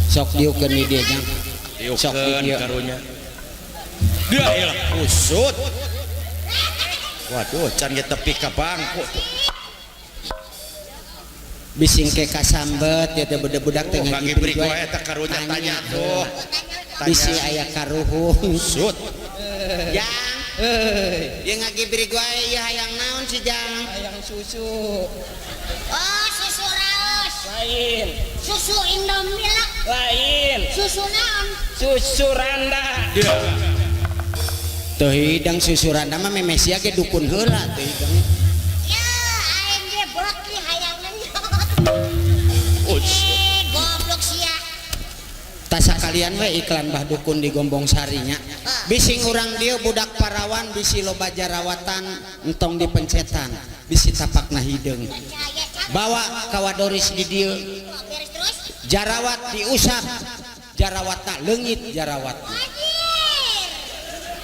Sok dieukeun di dieu jang. Sok di Diukeun dieu. karunya. Dia ilah usut. Waduh, can ge tepi ka bangku. Bising ke kasambet ya teh budak-budak teh Kang ngagibri Ibrik wae eta karunya tanya tuh. bisi aya karuhung. Usut. Jang, dia ngagibri wae ya hayang naon si Jang? Hayang susu. Oh, susu raos. Lain. Susu Indomie lah. Lain. Susu naon? Susu randa. Dia. Teu hidang susu randa mah memesia ge dukun heula teu hidang. Ya, aing ge beki hayang nyot. Usut. Goblok sia. Tasa kalian we iklan Bah Dukun di Gombong Sarinya. Bising urang dieu budak parawan bisi loba jarawatan entong dipencetan, bisi tapakna hideung. Cahaya cak. Bawa kawadoris di dieu. Beres terus. Jarawat diusap. Jarawatna leungit jarawat. Anjir.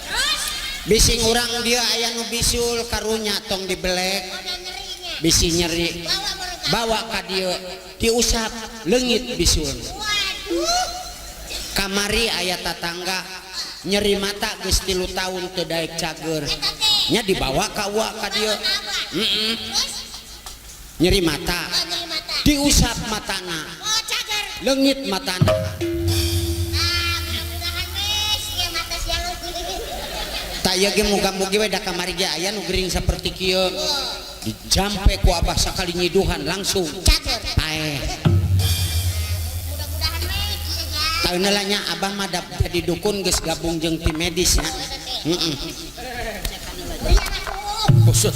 Terus Bising urang dia aya nu bisul karunya tong dibelek. ada nyerinya. Bisi nyeri. Bawa mereka. Bawa ka dieu diusap leungit bisul. Waduh. Kamari aya tatangga nyeri mata geus 3 tahun teu daek cager. Nya dibawa ka uwa ka dieu. Terus Nyeri mata. nyeri mata. Diusap matana. Oh, cager. Leungit matana. Ah, mudah-mudahan we sia mata sia leungit. Ta ieu ge muga-mugi we da kamari ge aya nu gering saperti kieu. Dijampe ku abah sakali nyiduhan langsung. Cager. Paeh. Mudah-mudahan we kieu ya. Taeuna lah nya abah mah jadi dukun geus gabung jeung tim medis nya. Heeh. Iya atuh. Usut.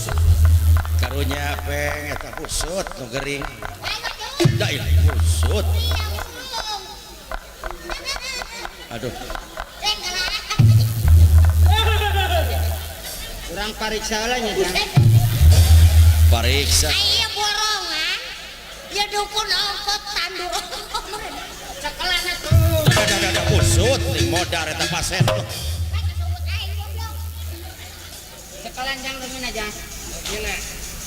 Karunya peng eta usut nu gering. Da ilah usut. Aduh. Urang pariksa heula nya Jang. Pariksa. Ayo borongan. Ya dukun ongkot tandur. cekelan atuh. Ada kusut ting modar eta pasien. Cekelan jang lemin aja. Gina.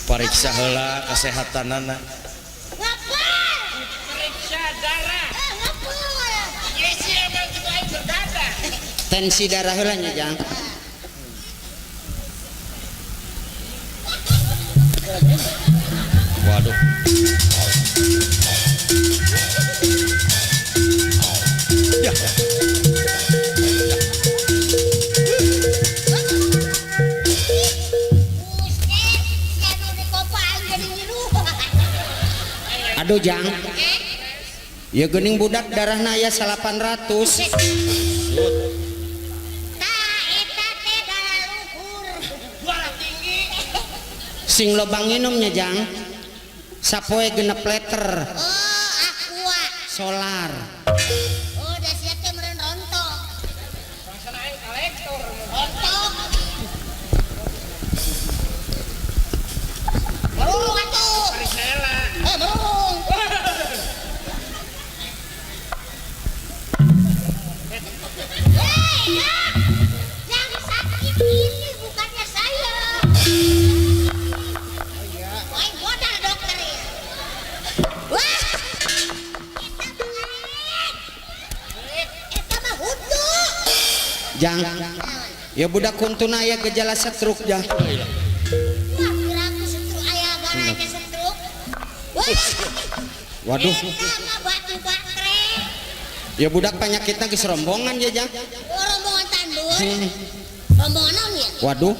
Pariksa heula kesehatanana. Ngapal? Periksa darah. Ngapal? Yes, emang itu aing berdarah. Tensi darah heula nya jang. Waduh. Ya. Aduh jang. Ya geuning budak darahna aya 800. Sing loba nginumnya jang. Sapoe genep liter. Oh, aqua. Solar. Oh, udah siap teh meureun rontok. Rasana aing kolektor. Rontok. Berung atuh. Periksa heula. Berung. Hei, yang sakit ini bukannya saya. Wah, modal dokter ya. Wah, eta mah hudu. Jang. Ya budak kuntuna aya gejala stroke jang. Wah, kira aku setruk aya garanya setruk. Wah, Waduh. eta mah batu baterai. Ya budak penyakitna geus rombongan ya jang. Oh, rombongan tandur. Rombongan naon ya? Waduh.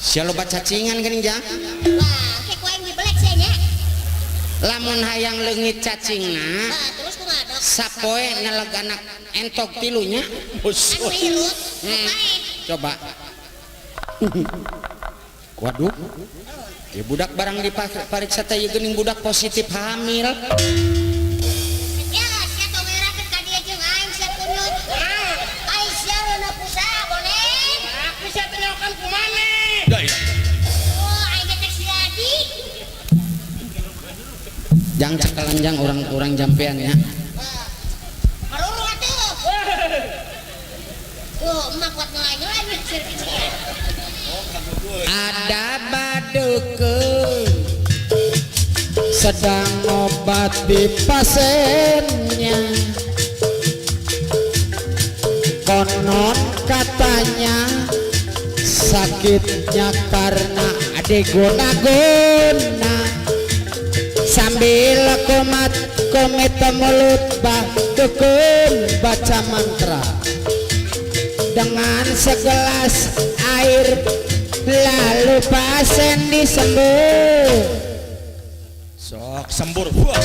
Sia loba cacingan geuning jang. Wah, kayak kue yang dibelek sih nya. Lamun hayang leungit cacingna, Wah, terus kumaha dok? sapoe nelegana entok tilunya. Anu hirut, lupain. Coba. Waduh. Ya budak barang dipariksa teh ieu geuning budak positif hamil. Ya, sia tong ngerakeun ka dieu jeung aing sia kunyut. Aing sia reuna pusaha boneng. Aku bisa tenyokan ku maneh. Oh, aing teh si Adi. Jang cekelan jang orang jampean ya. Maruru atuh. Tuh, emak kuat ngelain Ada badukeun sedang obat di pasiennya. Konon katanya sakitnya karena diguna-guna. Sambil komit mulut badukeun baca mantra dengan segelas air, lalu pasien disembur. Sok sembur. Wah.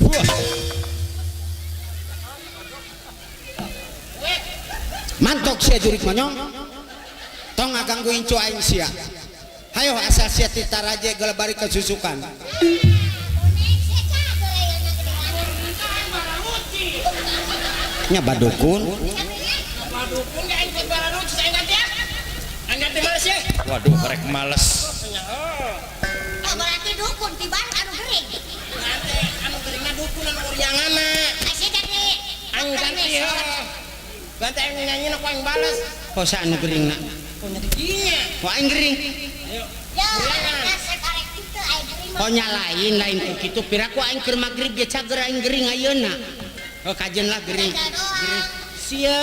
Wah. Mantok sia jurik monyong. Tong ngagangguin cu aing sia. Hayo asal sia titaraje gelebari kesusukan. Nya badukun. Dukun ge aing teh baru saya ingat ya. Angkat teh males ya. Waduh, rek males. Oh, berarti dukun tiban anu gering. Nanti anu geuning mah dukun anu uryanganna. Asa ganti. Aing ganti ya. Ganti aing nyanyi aku aing balas. Posa anu geuringna. Oh nyari dinya. Wah aing gering. Ya, asa karek kitu aing gering. Oh lain ku kitu pira ku aing keur magrib ge cager aing gering ayeuna. Oh kajen lah gering. Doang. Sia.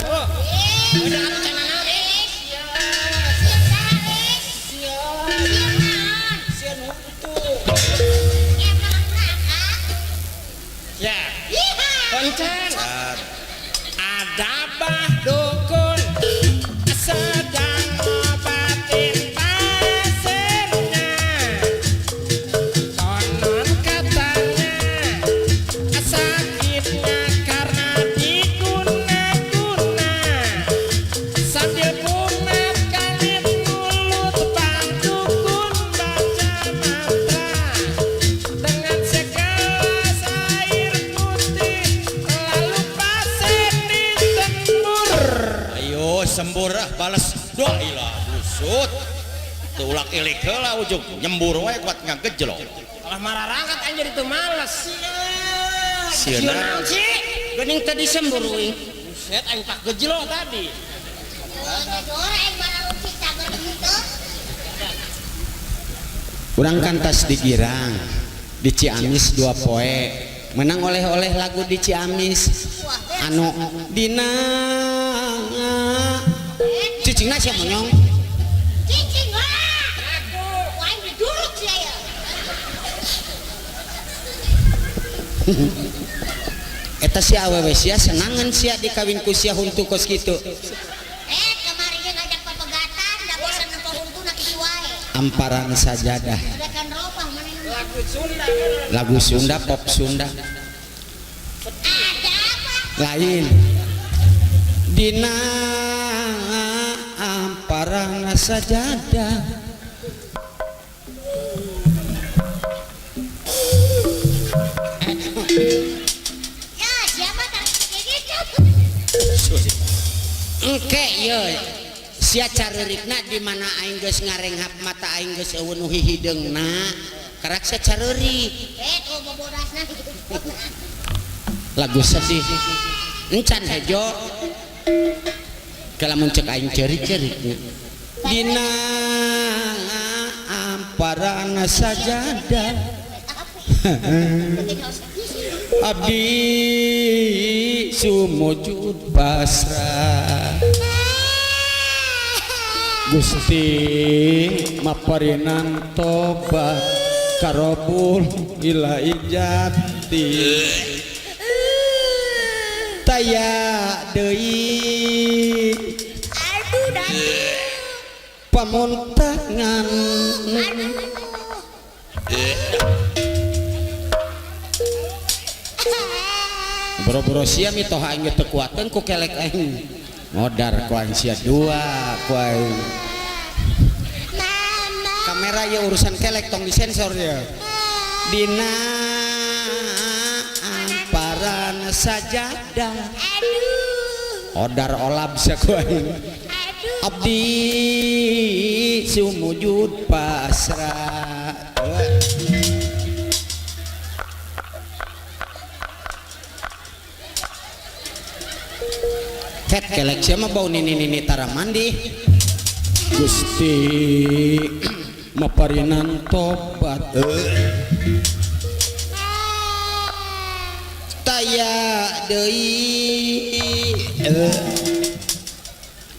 Oh, Eh, udah aku cenah naon. Ya, konten. Ada bah dukun sedang ngobatin pasiennya. Konon katanya sakitnya karena diguna-guna. Sambil punat kalit mulut bang dukun baca mantra dengan segelas air putih lalu pasien disembur. Ayo sembur ah balas. Doa ilah busut. Tulak ilik heula ujug nyembur wae kuat ngagejlok. Alah marah rangkat anjir itu males. Sieun sih geuning tadi semburuing. Buset aing tak gejlong tadi. Goreng mana rupi cager gitu. Urang kantas di Girang di Ciamis 2 poe menang oleh-oleh lagu di Ciamis anu dina cicingna sia monyong Cicing lah. Wah ini duduk sih ya. eta si awewe sia senangan sia dikawin ku sia huntu kos kitu Kemarin ngajak papegatan da bosan nempo huntu nak kitu wae. amparan sajadah Udakan ropah mana lagu Sunda pop Sunda ada apa? lain dina amparan sajadah Ya siapa tak kayak gitu? engke ye sia careureukna di mana aing geus ngarenghap mata aing geus eueun nu hihideungna karak sia careurik Tuh bobodasna. lagu sedih encan hejo kalamun cek aing cerik-ceriknya dina amparana sajadah abdi sumujud pasrah Gusti maparinan tobat karobul ila ijati taya deui Aduh dadu. pamuntangan boro-boro sia mitoha aing teu kuateun ku kelek aing modar ku aing sia dua ku aing Mama. kamera ya urusan kelek tong disensor ya dina amparan sajadah Aduh. odar olab sia ku aing Aduh. abdi sumujud pasrah Ket kelek siapa bau nini tara mandi Gusti maparinan tobat taya deui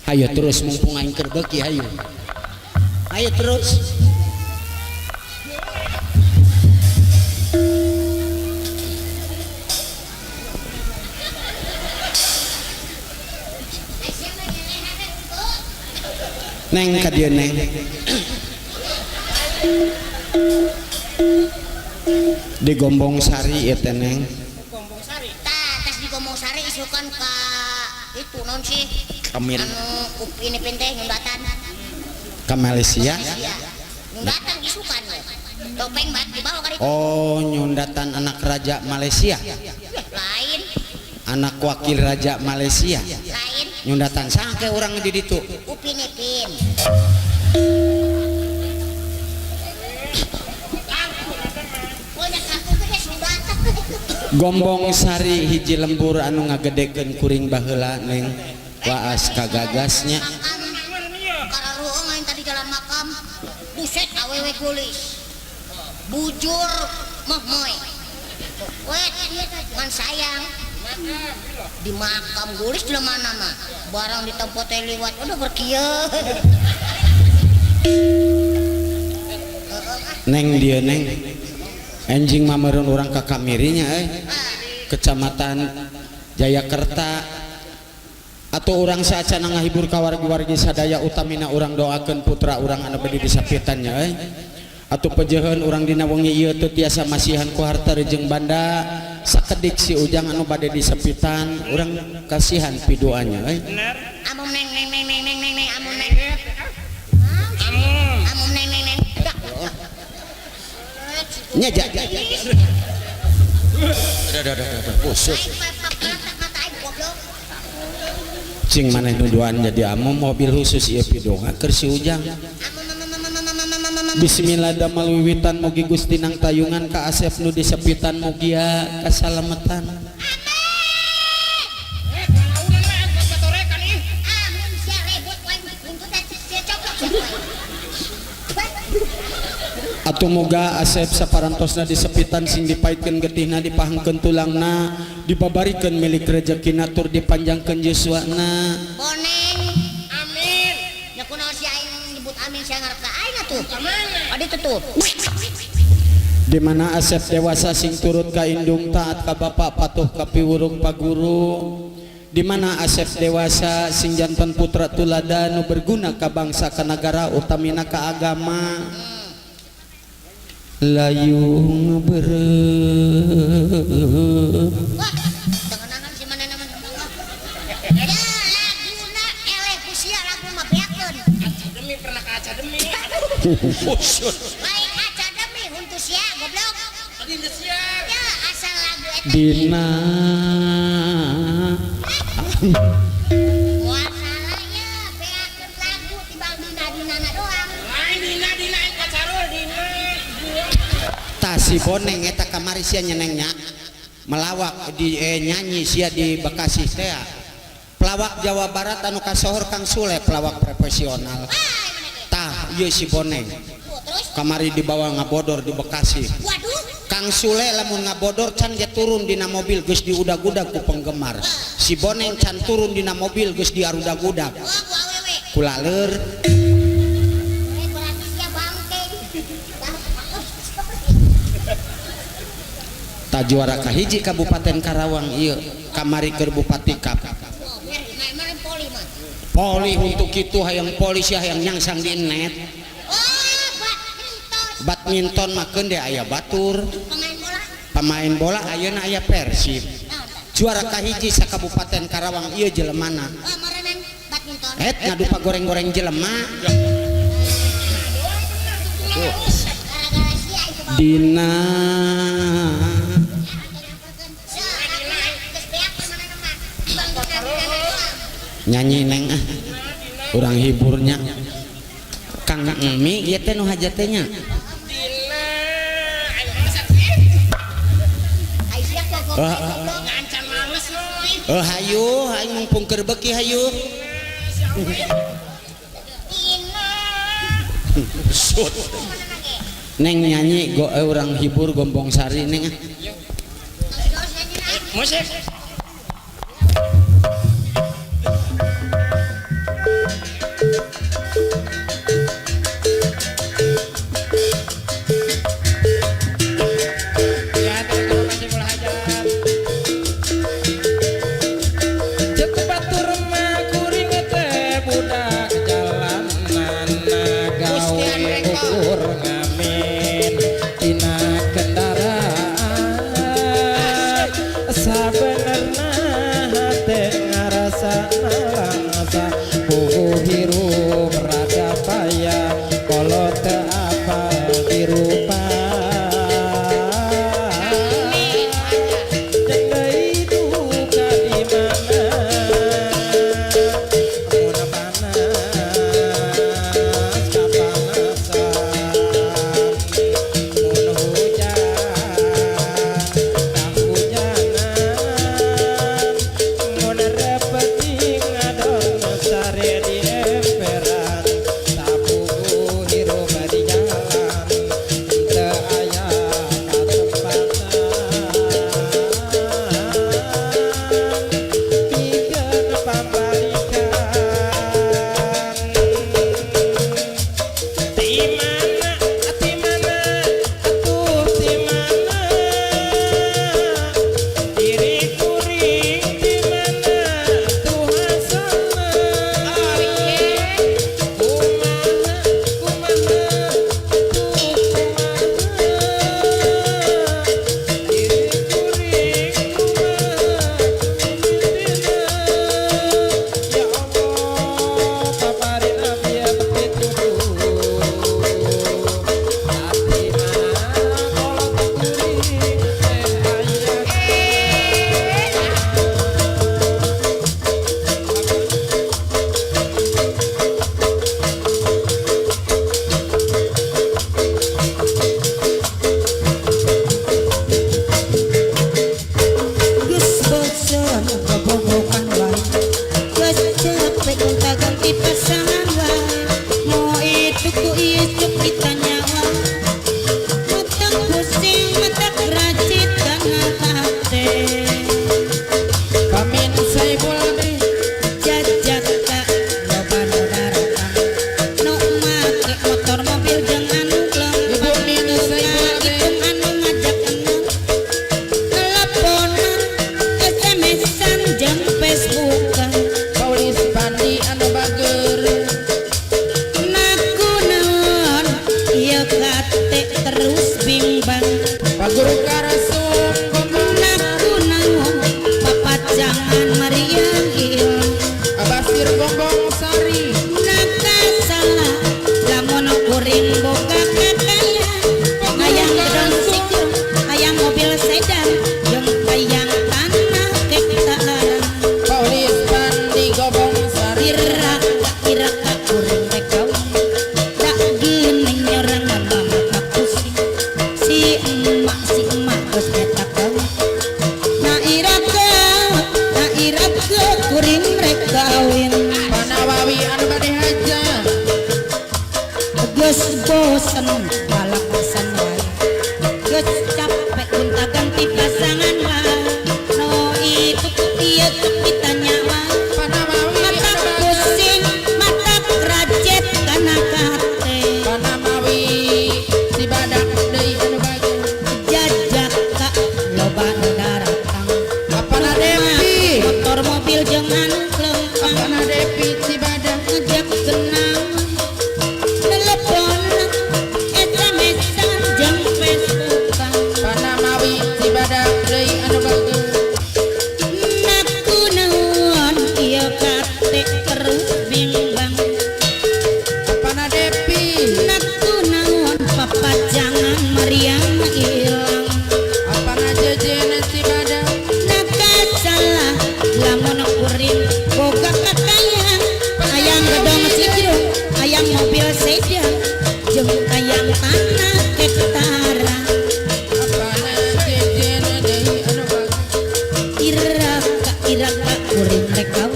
ayo terus mumpung aing keur beuki ayo terus neng ka dieu neng di Gombong Sari ya teh neng Tas di Gombong Sari isukan ka itu non sih Kamil anu ini penteh nyundatan ke Malaysia iya nyundatan isukan topeng bat di bawah kali oh nyundatan anak raja Malaysia lain anak wakil raja Malaysia lain nyundatan sangke orang di ditu upin ipin Gombong Sari hiji lembur anu ngagedekeun kuring baheula neng waas kagagasnya kararuang main tadi jalan makam buset awewe kulis bujur mah moy wet ngan sayang di makam gulis di mana mah barang di tempat liwat udah berkieu neng dia neng anjing mamereun orang ka kamirinya kecamatan Jayakerta atau orang saacana ngahibur ka wargi-wargi sadaya utamina orang doakeun putra orang anu bade disapitannya atau pejeheun orang dina wengi ieu teu tiasa masihan ku harta rejeung banda sakedik si ujang anu bade disepitan orang kasihan pidoanya amum neng neng neng neng neng neng neng amum neng Amum. amum neng neng neng nya ja busuk aing papak mata aing goblok cing maneh nuduhan jadi amum mobil khusus ieu pidonga keur si ujang Bismillah damel wiwitan mugi Gusti nang tayungan ka Asep nu disepitan mugia kasalamatan. Amun sia rebut wae buntutan sia coplok sia wae. Atuh moga Asep saparantosna disepitan sing dipaitkeun getihna dipahangkeun tulangna dibabarikeun milik rezekina tur dipanjangkeun yuswana. Boneng Amin. nya kunaon si aing nyebut amin sia ngarep ka aing atuh. Kamana? Adi tutup. Di mana Asep dewasa sing turut ka indung taat ka bapak patuh ka piwurung paguru. Di mana Asep dewasa sing janten putra tuladan nu berguna ka bangsa ka negara utamina ka agama. Layung bereuh Wah, tengenangan si manehna mah. Ya laguna eleh ku sia lagu mah beakeun. Demi pernah ke academi. Lain aca demi huntu sia goblok. Tadi udah siap. Ya asal lagu eta dina muasalanya beakeun lagu tibang dina-dinana doang. Lain dina yang pacarul dina. tah si boneng eta kamari sia nyenengnya melawak di nyanyi sia di Bekasi teh pelawak Jawa Barat anu kasohor Kang Sule pelawak profesional tah ieu si boneng Terus kamari dibawa ngabodor di Bekasi. waduh Kang Sule lamun ngabodor can ge turun dina mobil geus diudag-udag ku penggemar. Si boneng can turun dina mobil geus diarudag-udag. gua awewe. Kulaleur Berarti sia bangke. ta juara kahiji Kabupaten Karawang ieu kamari keur Bupati Kap. Oh, biar main poli mah. Poli untuk itu hayang polisi hayang nyangsang di net. Oh, badminton. Badminton makeun de aya batur. Pemain bola. Pemain bola ayeuna aya Persib. Naon tah? Juara kahiji sa Kabupaten Karawang ieu jelemana. Oh, meureunan badminton. Ngadu pagoreng-goreng jelema. Gara-gara sia itu bawa. Dina nyanyi neng urang hiburnya Kang Emi ieu teh nu hajatnya Dina. Ayo masak sih. Ngancan males loh. hayu aing mumpung keur beuki hayu neng nyanyi go urang hibur Gombong Sari neng Musik. Ya, terima kasih mulai aja. Cek batur mah kuring teh budak jalanan gawe ukur ngamin dina kendaraan sabenerna teh ngarasa langsa puguh hirup rada payah kolot teu apal dirupa Sare di pasangan wae mau itu ku itu ditanya wae mata pusing mata racit karena hati Pamin Saiful Adri jajak tak loba nu daratang nu make motor mobil jeung anu Ibu Min Saiful Adri anu ngajak kenal teleponan SMS-an jeung Facebookan Paulis Pandi anu bager naku naon ieu kate terus bimbang Pak Guru Karasum Gombong naku naon papajangan Marian ilang Abasir Gombong Sari naka salah lamun kuring boga kakaya hayang gedong sikil hayang mobil sedan jeung hayang tanah hektaran Paulis Pandi Gombong Sari Irak kuring teh kaum tak geuning nyorangan mama pusing si emak geus eta kaum na irak kuring rek kawin Panawawi anu bade haja geus bosen balapasan wae geus capek gonta ganti pasangan wae no itu ieu teu ditanya wae Panawawi mata anu bager pusing mata racet kana kate Panamawi si badak deui anu bager jajak ka loba nu daratang Apana Depi motor mobil jeung anu lempang Apana Depi si badak ngajak kenal telepon SMS-an jeung Facebookan Panamawi si badak deui anu bager naku naon ieu kate terus bimbang Apana Depi naku naon papajangan Mariam ilang Apana Jejen si badak naka salah lamun kuring boga kakayang hayang gedong sikil hayang mobil sedan jeung hayang tanah hektaran Apana Jejen deui anu bager irak kuring rek kaum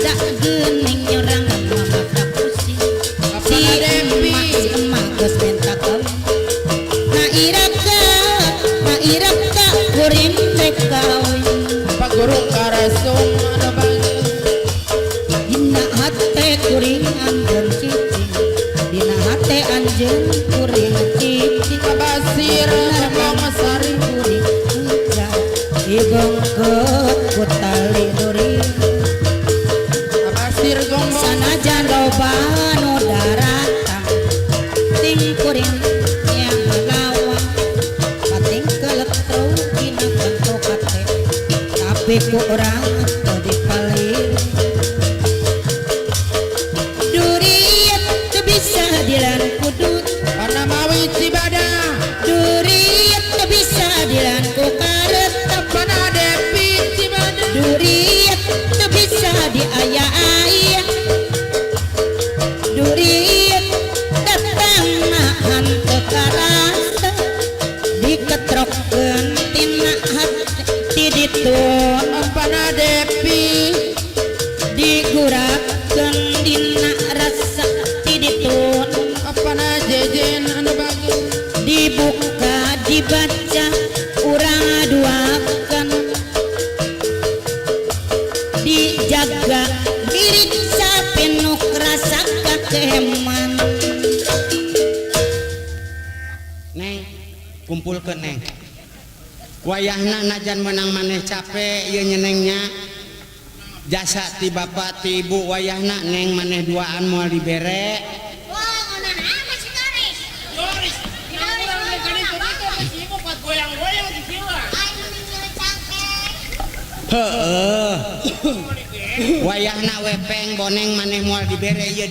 tak geuning nyorangan mama tak pusing Apana Depi si emak geus menta kaum na irak kuring rek kawin Pak Guru Karasum anu bager dina hate kuring anjeun cicing dina hate anjeun kuring cicing Abasir Gombong Sari kuring ucap ibengkeut ku tali duri Abasir Gombong sanajan loba nu daratang ting kuring yang ngawang pating keletrou dina kanto kate tapi ku urang teu dipaling duriet teu bisa dilan kudut Panamawi si badak duriet teu bisa dilan ku karet Apana Depi si badak duriet teu bisa diaya-aya duriet datang nahan teu karasa diketrokkeun tina hati ditun Apana Depi digurakeun dina rasa ditun Apana Jejen anu bager dibuka dibaca urang aduakan dijaga diriksa penuh rasa kakeman Neng kumpulkeun neng wayahna najan menang maneh capek ieu nyenengnya jasa ti bapak ti ibu wayahna neng maneh duaan moal dibere Wah, ngonan apa si Doris? Doris ibu pas goyang-goyang di sila Ayo minggir cangkeng. heeh wayahna wepeng boneng maneh moal dibere ieu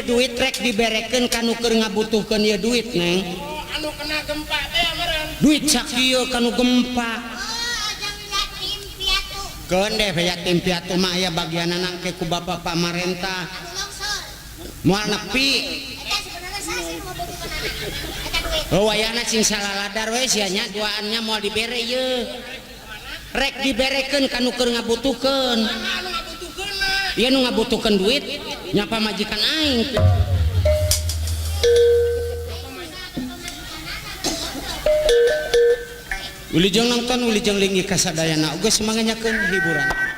duit rek diberekeun kanu keur ngabutuhkeun ieu duit neng anu kena gempa teh meureun duit sakieu kanu gempa Oh, jangan yatim piatu. keun deh yatim piatu mah aya bagianana ke ku bapak pamarentah Anu longsor. moal nepi Eta sebenarnya saya sih mau butuhkan anak. Eta duit. oh wayahna sing salaladar we sia nya duaannya moal dibere ieu rek diberekeun kanu keur ngabutuhkeun anu ngabutuhkeun Dia nu ngabutuhkeun duit nyapa majikan aing. Wilujeng nonton, wilujeng linggih kasadayana uga semanganyakeun hiburan.